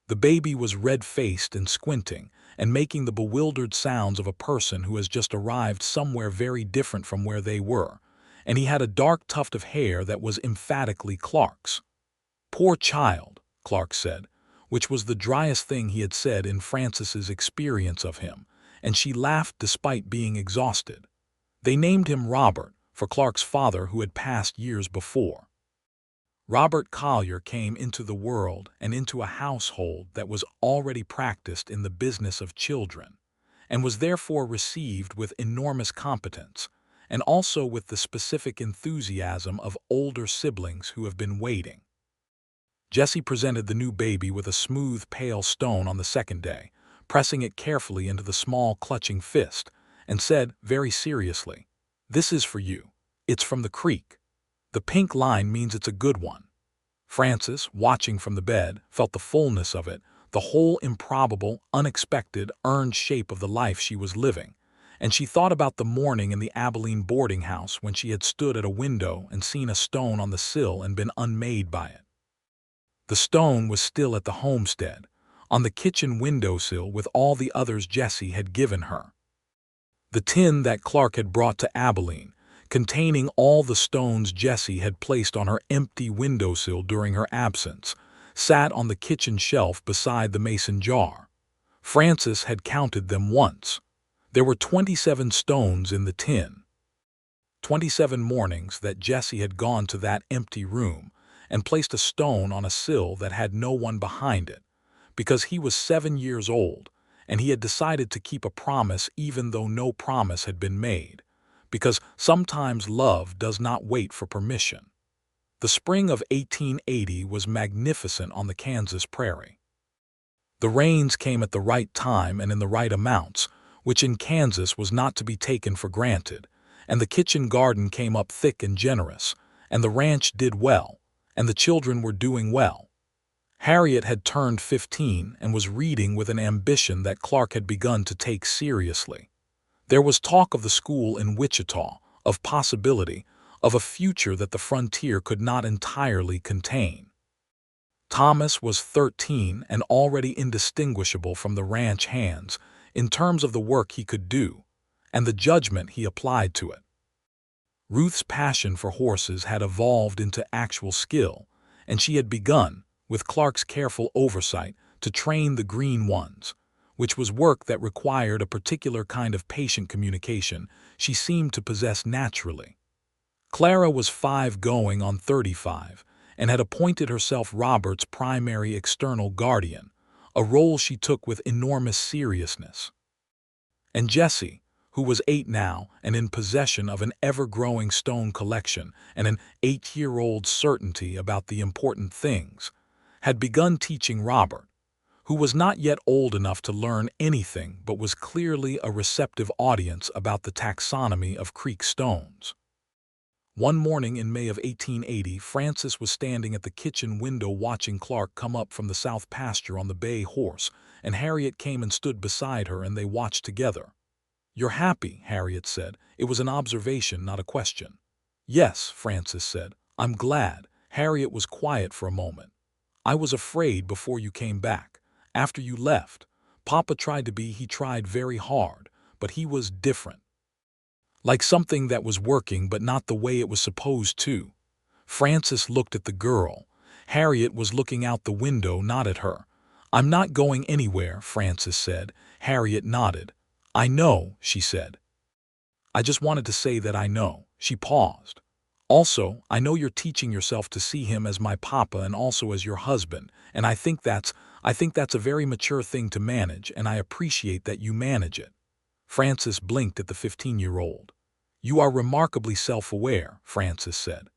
The baby was red-faced and squinting, and making the bewildered sounds of a person who has just arrived somewhere very different from where they were, and he had a dark tuft of hair that was emphatically Clark's. "Poor child," Clark said, which was the driest thing he had said in Frances's experience of him, and she laughed despite being exhausted. They named him Robert, for Clark's father who had passed years before. Robert Collier came into the world and into a household that was already practiced in the business of children, and was therefore received with enormous competence, and also with the specific enthusiasm of older siblings who have been waiting. Jessie presented the new baby with a smooth, pale stone on the second day, pressing it carefully into the small, clutching fist, and said very seriously, "This is for you. It's from the creek. The pink line means it's a good one." Frances, watching from the bed, felt the fullness of it, the whole improbable, unexpected, earned shape of the life she was living, and she thought about the morning in the Abilene boarding house when she had stood at a window and seen a stone on the sill and been unmade by it. The stone was still at the homestead, on the kitchen windowsill with all the others Jessie had given her. The tin that Clark had brought to Abilene, containing all the stones Jessie had placed on her empty windowsill during her absence, sat on the kitchen shelf beside the mason jar. Frances had counted them once. There were 27 stones in the tin. 27 mornings that Jessie had gone to that empty room and placed a stone on a sill that had no one behind it, because he was 7 years old, and he had decided to keep a promise even though no promise had been made, because sometimes love does not wait for permission. The spring of 1880 was magnificent on the Kansas prairie. The rains came at the right time and in the right amounts, which in Kansas was not to be taken for granted, and the kitchen garden came up thick and generous, and the ranch did well, and the children were doing well. Harriet had turned 15 and was reading with an ambition that Clark had begun to take seriously. There was talk of the school in Wichita, of possibility, of a future that the frontier could not entirely contain. Thomas was 13 and already indistinguishable from the ranch hands in terms of the work he could do and the judgment he applied to it. Ruth's passion for horses had evolved into actual skill, and she had begun, with Clark's careful oversight, to train the green ones, which was work that required a particular kind of patient communication she seemed to possess naturally. Clara was 5 going on 35 and had appointed herself Robert's primary external guardian, a role she took with enormous seriousness. And Jessie, who was 8 now and in possession of an ever-growing stone collection and an 8-year-old certainty about the important things, had begun teaching Robert, who was not yet old enough to learn anything but was clearly a receptive audience about the taxonomy of creek stones. One morning in May of 1880, Frances was standing at the kitchen window watching Clark come up from the south pasture on the bay horse, and Harriet came and stood beside her and they watched together. "You're happy," Harriet said. It was an observation, not a question. "Yes," Frances said. "I'm glad." Harriet was quiet for a moment. "I was afraid before you came back. After you left, Papa he tried very hard, but he was different. Like something that was working but not the way it was supposed to." Frances looked at the girl. Harriet was looking out the window, not at her. "I'm not going anywhere," Frances said. Harriet nodded. "I know," she said. "I just wanted to say that I know." She paused. "Also, I know you're teaching yourself to see him as my papa and also as your husband, and I think that's a very mature thing to manage, and I appreciate that you manage it." Frances blinked at the 15-year-old. "You are remarkably self-aware," Frances said.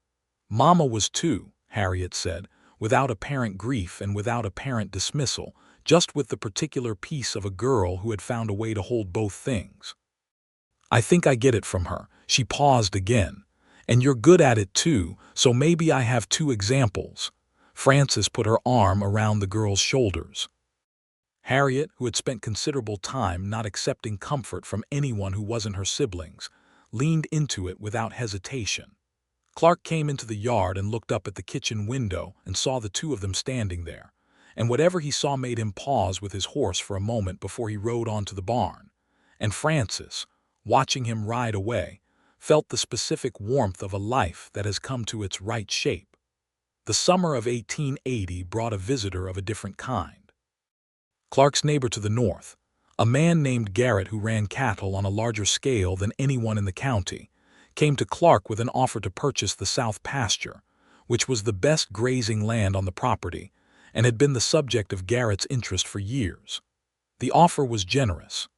"Mama was too," Harriet said, without apparent grief and without apparent dismissal, just with the particular piece of a girl who had found a way to hold both things. "I think I get it from her." She paused again. "And you're good at it too, so maybe I have 2 examples." Frances put her arm around the girl's shoulders. Harriet, who had spent considerable time not accepting comfort from anyone who wasn't her siblings, leaned into it without hesitation. Clark came into the yard and looked up at the kitchen window and saw the 2 of them standing there, and whatever he saw made him pause with his horse for a moment before he rode on to the barn. And Frances, watching him ride away, felt the specific warmth of a life that has come to its right shape. The summer of 1880 brought a visitor of a different kind. Clark's neighbor to the north, a man named Garrett who ran cattle on a larger scale than anyone in the county, came to Clark with an offer to purchase the south pasture, which was the best grazing land on the property and had been the subject of Garrett's interest for years. The offer was generous.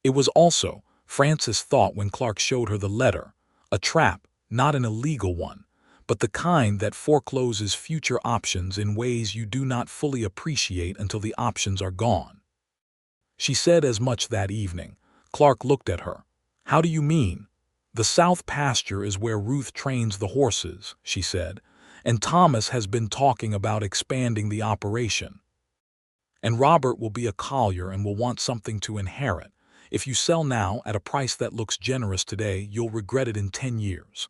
It was also, Frances thought when Clark showed her the letter, A trap, not an illegal one, but the kind that forecloses future options in ways you do not fully appreciate until the options are gone. She said as much that evening. Clark looked at her. How do you mean? The south pasture is where Ruth trains the horses, she said, and Thomas has been talking about expanding the operation. And Robert will be a Collier and will want something to inherit. If you sell now at a price that looks generous today, you'll regret it in 10 years.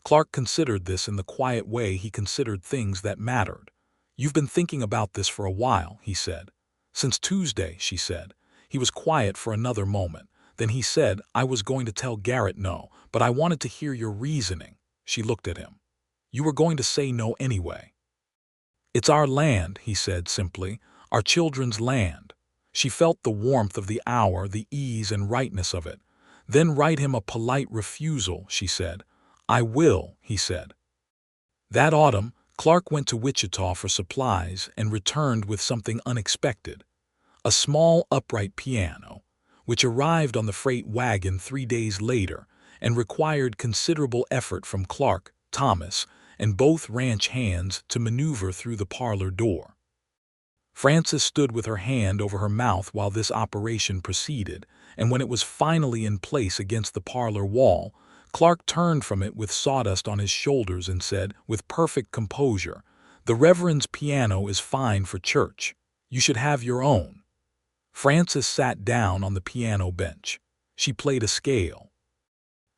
Clark considered this in the quiet way he considered things that mattered. You've been thinking about this for a while, he said. Since Tuesday, she said. He was quiet for another moment. Then he said, I was going to tell Garrett no, but I wanted to hear your reasoning. She looked at him. You were going to say no anyway. It's our land, he said simply, our children's land. She felt the warmth of the hour, the ease and rightness of it. Then write him a polite refusal, she said. I will, he said. That autumn, Clark went to Wichita for supplies and returned with something unexpected. A small upright piano, which arrived on the freight wagon 3 days later and required considerable effort from Clark, Thomas, and both ranch hands to maneuver through the parlor door. Frances stood with her hand over her mouth while this operation proceeded, and when it was finally in place against the parlor wall, Clark turned from it with sawdust on his shoulders and said, with perfect composure, The Reverend's piano is fine for church. You should have your own. Frances sat down on the piano bench. She played a scale.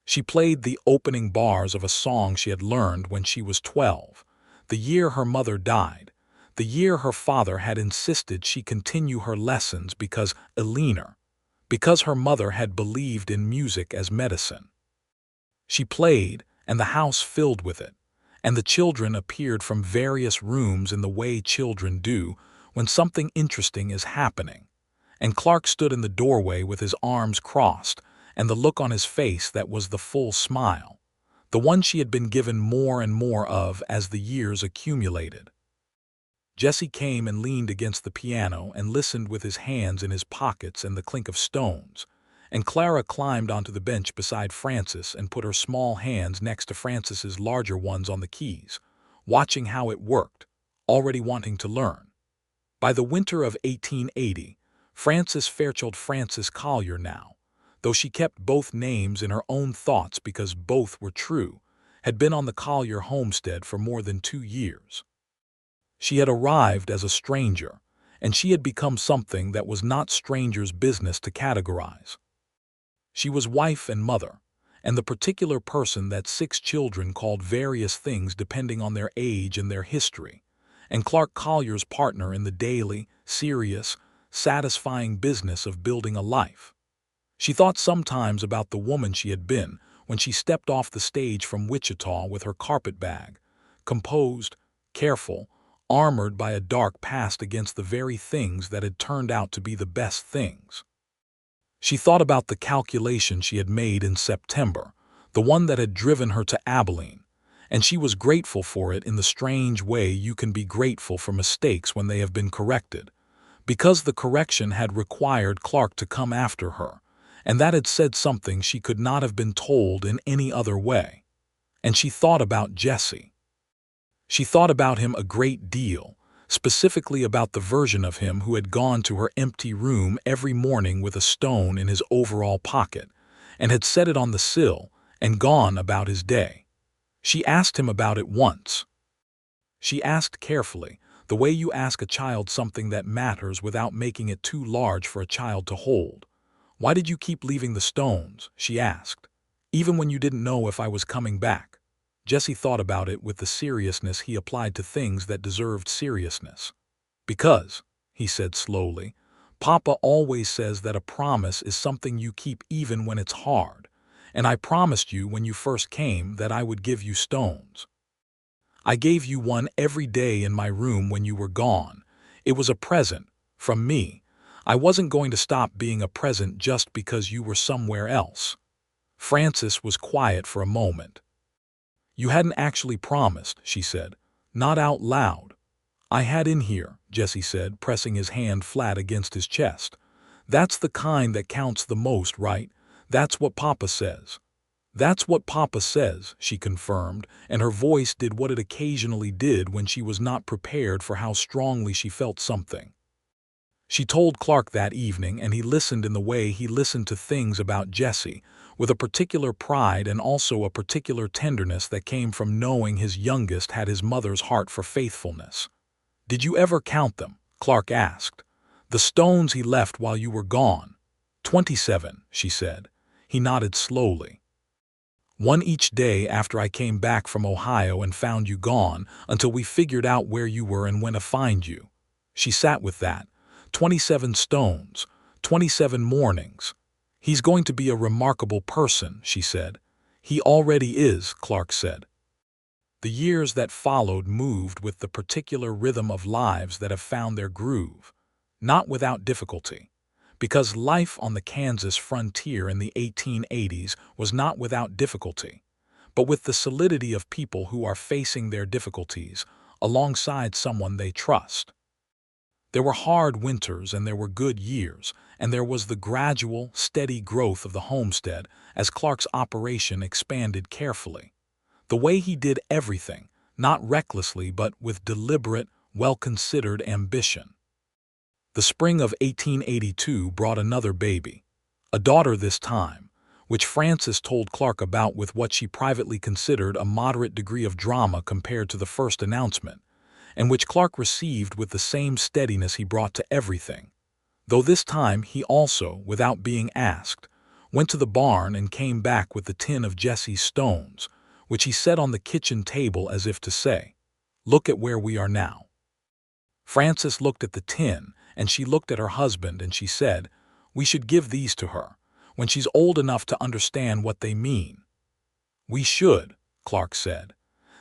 She played the opening bars of a song she had learned when she was 12, the year her mother died, the year her father had insisted she continue her lessons because her mother had believed in music as medicine. She played, and the house filled with it, and the children appeared from various rooms in the way children do when something interesting is happening. And Clark stood in the doorway with his arms crossed, and the look on his face that was the full smile, the one she had been given more and more of as the years accumulated. Jesse came and leaned against the piano and listened with his hands in his pockets and the clink of stones, and Clara climbed onto the bench beside Frances and put her small hands next to Frances's larger ones on the keys, watching how it worked, already wanting to learn. By the winter of 1880, Frances Fairchild Frances Collier now, though she kept both names in her own thoughts because both were true, had been on the Collier homestead for more than 2 years. She had arrived as a stranger, and she had become something that was not strangers' business to categorize. She was wife and mother, and the particular person that 6 children called various things depending on their age and their history, and Clark Collier's partner in the daily, serious, satisfying business of building a life. She thought sometimes about the woman she had been when she stepped off the stage from Wichita with her carpet bag, composed, careful, armored by a dark past against the very things that had turned out to be the best things. She thought about the calculation she had made in September, the one that had driven her to Abilene, and she was grateful for it in the strange way you can be grateful for mistakes when they have been corrected, because the correction had required Clark to come after her, and that had said something she could not have been told in any other way. And she thought about Jesse. She thought about him a great deal, specifically about the version of him who had gone to her empty room every morning with a stone in his overall pocket, and had set it on the sill and gone about his day. She asked him about it once. She asked carefully, the way you ask a child something that matters without making it too large for a child to hold. Why did you keep leaving the stones? She asked. Even when you didn't know if I was coming back. Jesse thought about it with the seriousness he applied to things that deserved seriousness. Because, he said slowly, Papa always says that a promise is something you keep even when it's hard, and I promised you when you first came that I would give you stones. I gave you one every day in my room when you were gone. It was a present, from me. I wasn't going to stop being a present just because you were somewhere else. Frances was quiet for a moment. You hadn't actually promised, she said. Not out loud. I had in here, Jesse said, pressing his hand flat against his chest. That's the kind that counts the most, right? That's what Papa says. "That's what Papa says," she confirmed, and her voice did what it occasionally did when she was not prepared for how strongly she felt something. She told Clark that evening, and he listened in the way he listened to things about Jesse, with a particular pride and also a particular tenderness that came from knowing his youngest had his mother's heart for faithfulness. "Did you ever count them?" Clark asked. "The stones he left while you were gone." 27, she said. He nodded slowly. "One each day after I came back from Ohio and found you gone, until we figured out where you were and when to find you." She sat with that. 27 stones, 27 mornings. "He's going to be a remarkable person," she said. "He already is," Clark said. The years that followed moved with the particular rhythm of lives that have found their groove, not without difficulty. Because life on the Kansas frontier in the 1880s was not without difficulty, but with the solidity of people who are facing their difficulties alongside someone they trust. There were hard winters and there were good years, and there was the gradual, steady growth of the homestead as Clark's operation expanded carefully. The way he did everything, not recklessly but with deliberate, well-considered ambition. The spring of 1882 brought another baby, a daughter this time, which Frances told Clark about with what she privately considered a moderate degree of drama compared to the first announcement, and which Clark received with the same steadiness he brought to everything, though this time he also, without being asked, went to the barn and came back with the tin of Jesse's stones, which he set on the kitchen table as if to say, "Look at where we are now." Frances looked at the tin, and she looked at her husband, and she said, "We should give these to her, when she's old enough to understand what they mean." "We should," Clark said.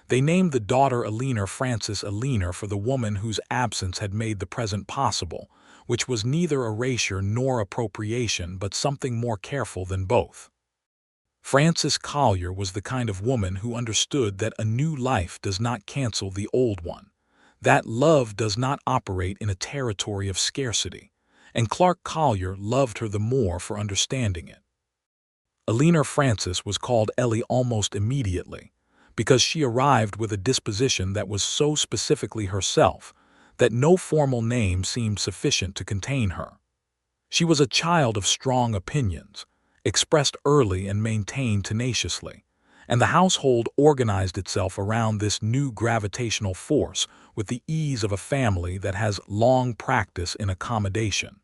They named the daughter Abilene Frances Abilene for the woman whose absence had made the present possible, which was neither erasure nor appropriation but something more careful than both. Frances Collier was the kind of woman who understood that a new life does not cancel the old one, that love does not operate in a territory of scarcity, and Clark Collier loved her the more for understanding it. Abilene Frances was called Ellie almost immediately, because she arrived with a disposition that was so specifically herself that no formal name seemed sufficient to contain her. She was a child of strong opinions, expressed early and maintained tenaciously, and the household organized itself around this new gravitational force with the ease of a family that has long practice in accommodation.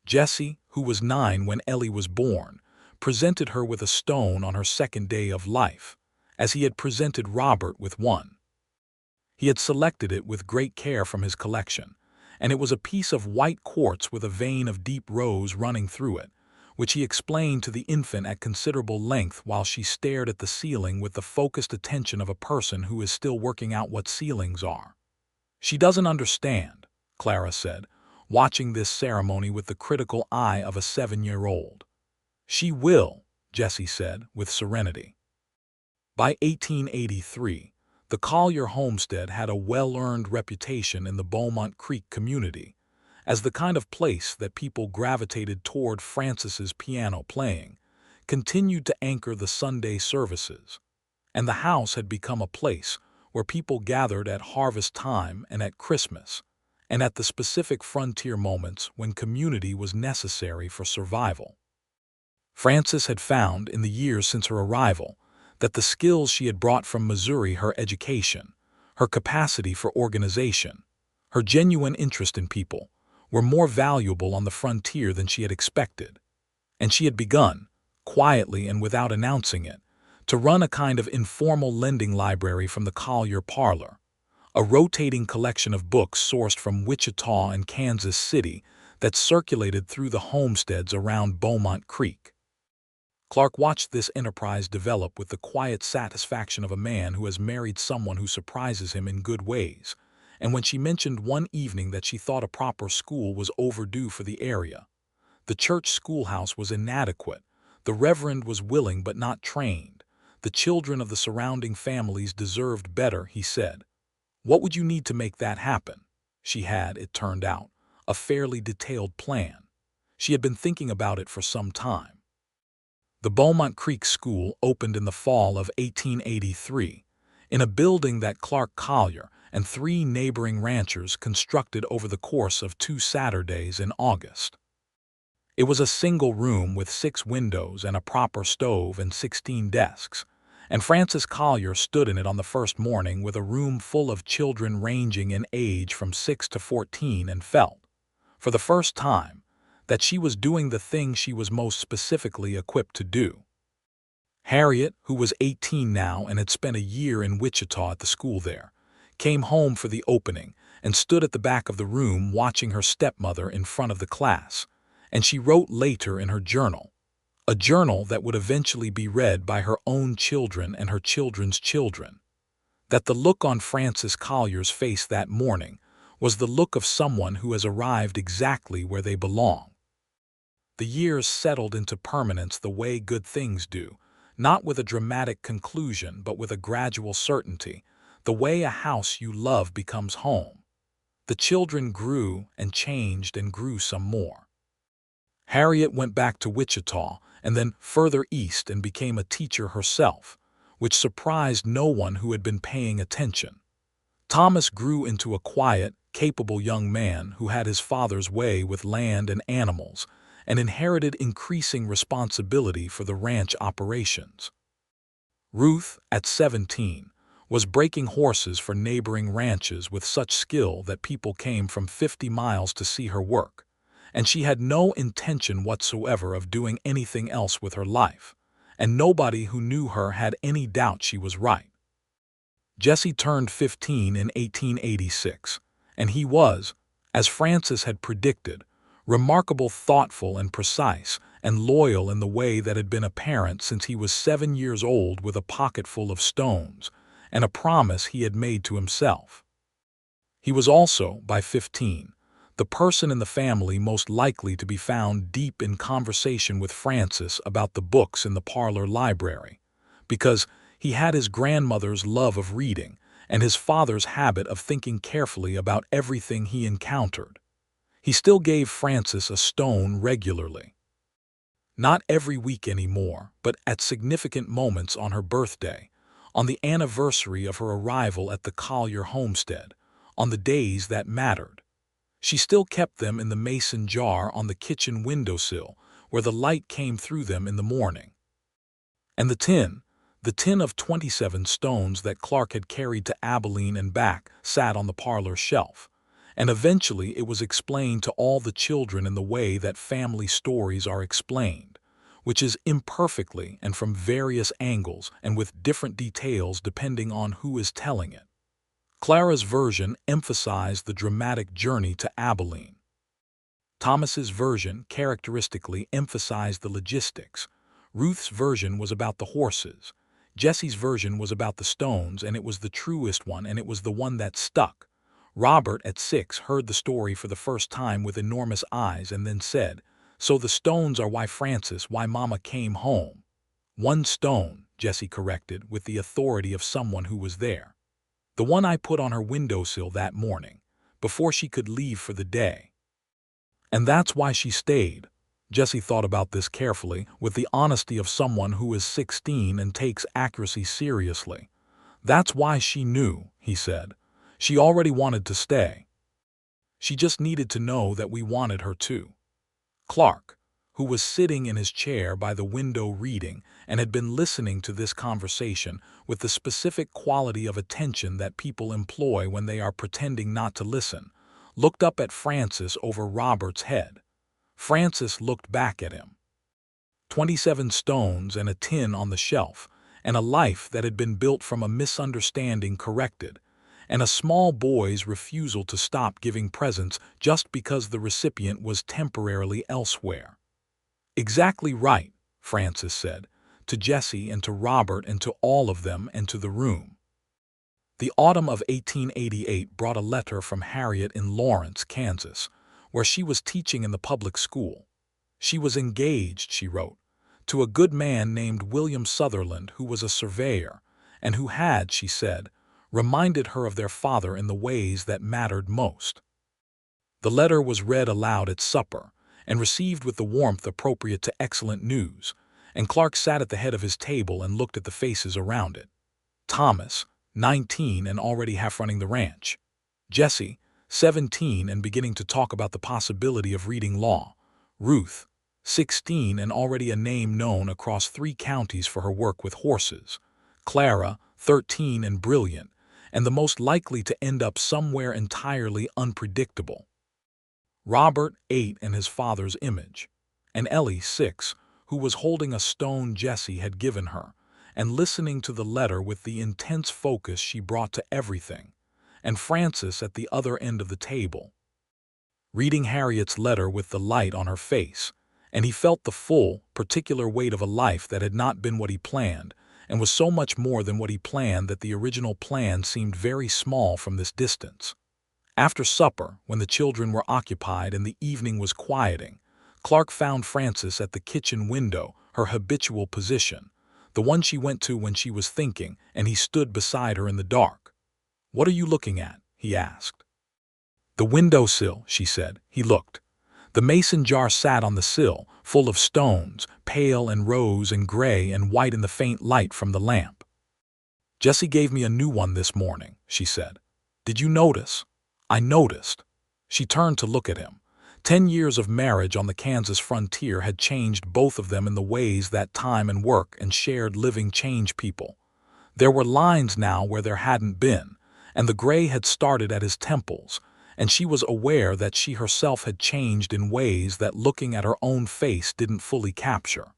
Jesse, who was 9 when Ellie was born, presented her with a stone on her second day of life, as he had presented Robert with one. He had selected it with great care from his collection, and it was a piece of white quartz with a vein of deep rose running through it, which he explained to the infant at considerable length while she stared at the ceiling with the focused attention of a person who is still working out what ceilings are. "She doesn't understand," Clara said, watching this ceremony with the critical eye of a 7-year-old. "She will," Jesse said with serenity. By 1883, the Collier homestead had a well-earned reputation in the Beaumont Creek community as the kind of place that people gravitated toward. Frances's piano playing continued to anchor the Sunday services, and the house had become a place where people gathered at harvest time and at Christmas, and at the specific frontier moments when community was necessary for survival. Frances had found, in the years since her arrival, that the skills she had brought from Missouri, her education, her capacity for organization, her genuine interest in people, were more valuable on the frontier than she had expected, and she had begun, quietly and without announcing it, to run a kind of informal lending library from the Collier parlor, a rotating collection of books sourced from Wichita and Kansas City that circulated through the homesteads around Beaumont Creek. Clark watched this enterprise develop with the quiet satisfaction of a man who has married someone who surprises him in good ways, and when she mentioned one evening that she thought a proper school was overdue for the area. The church schoolhouse was inadequate, the reverend was willing but not trained, the children of the surrounding families deserved better, he said. What would you need to make that happen? She had, it turned out, a fairly detailed plan. She had been thinking about it for some time. The Beaumont Creek School opened in the fall of 1883, in a building that Clark Collier and 3 neighboring ranchers constructed over the course of 2 Saturdays in August. It was a single room with 6 windows and a proper stove and 16 desks, and Frances Collier stood in it on the first morning with a room full of children ranging in age from 6 to 14 and felt, for the first time, that she was doing the thing she was most specifically equipped to do. Harriet, who was 18 now and had spent a year in Wichita at the school there, came home for the opening and stood at the back of the room watching her stepmother in front of the class, and she wrote later in her journal, a journal that would eventually be read by her own children and her children's children, that the look on Frances Collier's face that morning was the look of someone who has arrived exactly where they belong. The years settled into permanence the way good things do, not with a dramatic conclusion but with a gradual certainty, the way a house you love becomes home. The children grew and changed and grew some more. Harriet went back to Wichita and then further east and became a teacher herself, which surprised no one who had been paying attention. Thomas grew into a quiet, capable young man who had his father's way with land and animals, and inherited increasing responsibility for the ranch operations. Ruth, at 17, was breaking horses for neighboring ranches with such skill that people came from 50 miles to see her work, and she had no intention whatsoever of doing anything else with her life, and nobody who knew her had any doubt she was right. Jesse turned 15 in 1886, and he was, as Frances had predicted, remarkable, thoughtful and precise, and loyal in the way that had been apparent since he was 7 years old, with a pocket full of stones, and a promise he had made to himself. He was also, by 15, the person in the family most likely to be found deep in conversation with Frances about the books in the parlor library, because he had his grandmother's love of reading and his father's habit of thinking carefully about everything he encountered. He still gave Frances a stone regularly. Not every week anymore, but at significant moments: on her birthday, on the anniversary of her arrival at the Collier homestead, on the days that mattered. She still kept them in the mason jar on the kitchen windowsill, where the light came through them in the morning. And the tin of 27 stones that Clark had carried to Abilene and back, sat on the parlor shelf. And eventually it was explained to all the children in the way that family stories are explained, which is imperfectly and from various angles and with different details depending on who is telling it. Clara's version emphasized the dramatic journey to Abilene. Thomas's version characteristically emphasized the logistics. Ruth's version was about the horses. Jesse's version was about the stones, and it was the truest one, and it was the one that stuck. Robert, at 6, heard the story for the first time with enormous eyes and then said, "So the stones are why Mama came home." "One stone," Jesse corrected with the authority of someone who was there. "The one I put on her windowsill that morning, before she could leave for the day." "And that's why she stayed." Jesse thought about this carefully, with the honesty of someone who is 16 and takes accuracy seriously. "That's why she knew," he said. "She already wanted to stay. She just needed to know that we wanted her to." Clark, who was sitting in his chair by the window reading and had been listening to this conversation with the specific quality of attention that people employ when they are pretending not to listen, looked up at Frances over Robert's head. Frances looked back at him. 27 stones and a tin on the shelf, and a life that had been built from a misunderstanding corrected, and a small boy's refusal to stop giving presents just because the recipient was temporarily elsewhere. "Exactly right," Frances said, to Jesse and to Robert and to all of them and to the room. The autumn of 1888 brought a letter from Harriet in Lawrence, Kansas, where she was teaching in the public school. She was engaged, she wrote, to a good man named William Sutherland, who was a surveyor, and who had, she said, reminded her of their father in the ways that mattered most. The letter was read aloud at supper, and received with the warmth appropriate to excellent news, and Clark sat at the head of his table and looked at the faces around it. Thomas, 19 and already half running the ranch. Jesse, 17 and beginning to talk about the possibility of reading law. Ruth, 16 and already a name known across 3 counties for her work with horses. Clara, 13 and brilliant, and the most likely to end up somewhere entirely unpredictable. Robert, 8 and his father's image. And Ellie, 6, who was holding a stone Jesse had given her, and listening to the letter with the intense focus she brought to everything, and Frances at the other end of the table, reading Harriet's letter with the light on her face, and he felt the full, particular weight of a life that had not been what he planned, and was so much more than what he planned that the original plan seemed very small from this distance. After supper, when the children were occupied and the evening was quieting, Clark found Frances at the kitchen window, her habitual position, the one she went to when she was thinking, and he stood beside her in the dark. "What are you looking at?" he asked. "The windowsill," she said. He looked. The mason jar sat on the sill, full of stones, pale and rose and gray and white in the faint light from the lamp. "Jesse gave me a new one this morning," she said. "Did you notice?" "I noticed." She turned to look at him. 10 years of marriage on the Kansas frontier had changed both of them in the ways that time and work and shared living change people. There were lines now where there hadn't been, and the gray had started at his temples, and she was aware that she herself had changed in ways that looking at her own face didn't fully capture.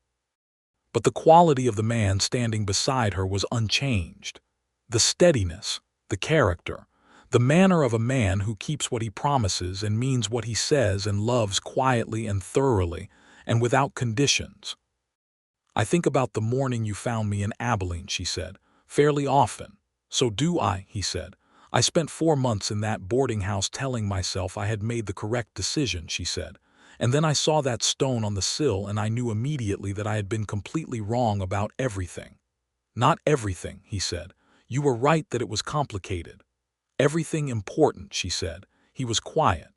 But the quality of the man standing beside her was unchanged. The steadiness, the character, the manner of a man who keeps what he promises and means what he says and loves quietly and thoroughly and without conditions. "I think about the morning you found me in Abilene," she said, "fairly often." "So do I," he said. "I spent 4 months in that boarding house telling myself I had made the correct decision," she said. "And then I saw that stone on the sill and I knew immediately that I had been completely wrong about everything." "Not everything," he said. "You were right that it was complicated." "Everything important," she said. He was quiet.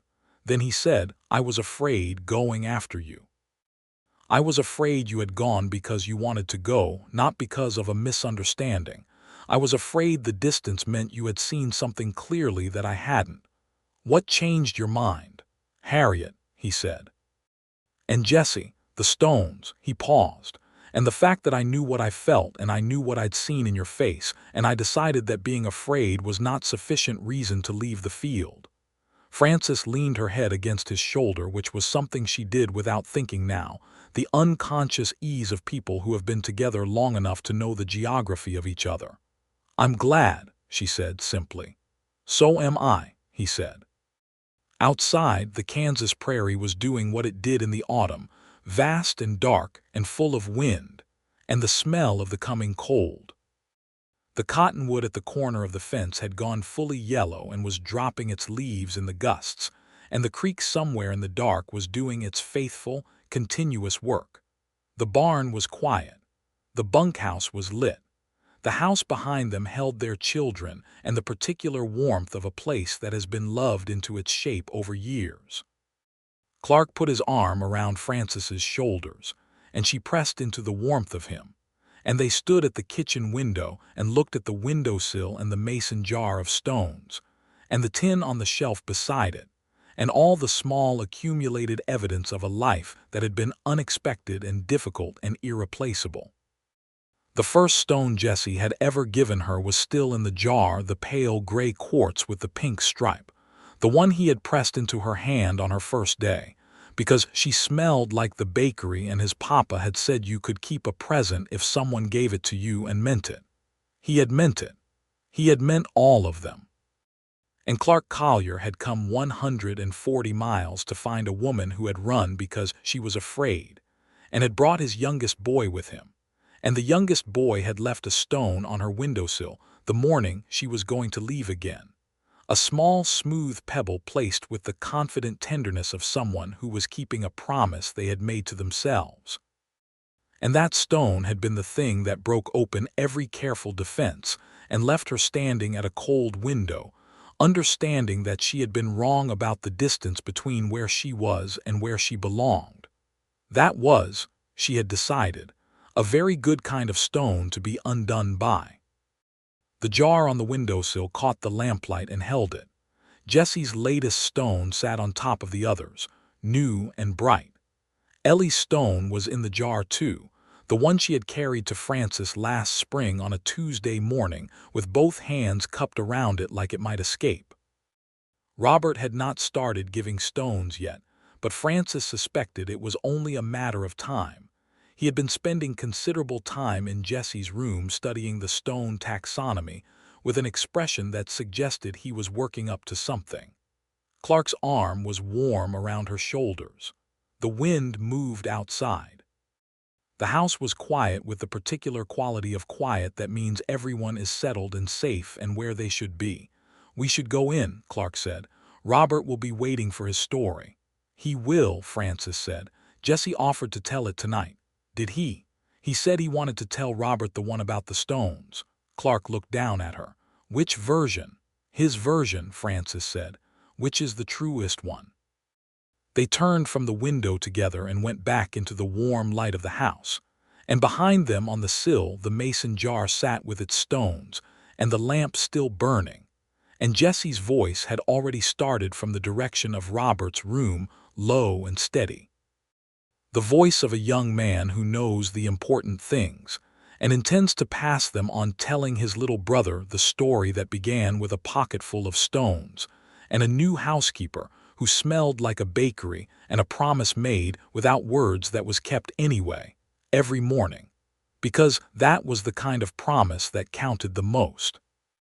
Then he said, "I was afraid going after you. I was afraid you had gone because you wanted to go, not because of a misunderstanding. I was afraid the distance meant you had seen something clearly that I hadn't." "What changed your mind?" "Harriet," he said. "And Jesse, the stones," he paused. "And the fact that I knew what I felt and I knew what I'd seen in your face, and I decided that being afraid was not sufficient reason to leave the field." Frances leaned her head against his shoulder, which was something she did without thinking now, the unconscious ease of people who have been together long enough to know the geography of each other. "I'm glad," she said simply. "So am I," he said. Outside, the Kansas prairie was doing what it did in the autumn, vast and dark and full of wind, and the smell of the coming cold. The cottonwood at the corner of the fence had gone fully yellow and was dropping its leaves in the gusts, and the creek somewhere in the dark was doing its faithful, continuous work. The barn was quiet. The bunkhouse was lit. The house behind them held their children and the particular warmth of a place that has been loved into its shape over years. Clark put his arm around Frances's shoulders, and she pressed into the warmth of him, and they stood at the kitchen window and looked at the windowsill and the mason jar of stones, and the tin on the shelf beside it, and all the small accumulated evidence of a life that had been unexpected and difficult and irreplaceable. The first stone Jesse had ever given her was still in the jar, the pale gray quartz with the pink stripe, the one he had pressed into her hand on her first day, because she smelled like the bakery and his papa had said you could keep a present if someone gave it to you and meant it. He had meant it. He had meant all of them. And Clark Collier had come 140 miles to find a woman who had run because she was afraid, and had brought his youngest boy with him. And the youngest boy had left a stone on her windowsill the morning she was going to leave again. A small, smooth pebble placed with the confident tenderness of someone who was keeping a promise they had made to themselves. And that stone had been the thing that broke open every careful defense and left her standing at a cold window, understanding that she had been wrong about the distance between where she was and where she belonged. That was, she had decided, a very good kind of stone to be undone by. The jar on the windowsill caught the lamplight and held it. Jessie's latest stone sat on top of the others, new and bright. Ellie's stone was in the jar too, the one she had carried to Frances last spring on a Tuesday morning, with both hands cupped around it like it might escape. Robert had not started giving stones yet, but Frances suspected it was only a matter of time. He had been spending considerable time in Jessie's room studying the stone taxonomy, with an expression that suggested he was working up to something. Clark's arm was warm around her shoulders. The wind moved outside. The house was quiet, with the particular quality of quiet that means everyone is settled and safe and where they should be. "We should go in," Clark said. "Robert will be waiting for his story." "He will," Frances said. "Jessie offered to tell it tonight." "Did he?" "He said he wanted to tell Robert the one about the stones." Clark looked down at her. "Which version?" "His version," Frances said. "Which is the truest one?" They turned from the window together and went back into the warm light of the house. And behind them on the sill the mason jar sat with its stones, and the lamp still burning. And Jessie's voice had already started from the direction of Robert's room, low and steady. The voice of a young man who knows the important things, and intends to pass them on, telling his little brother the story that began with a pocketful of stones, and a new housekeeper who smelled like a bakery, and a promise made without words that was kept anyway, every morning. Because that was the kind of promise that counted the most.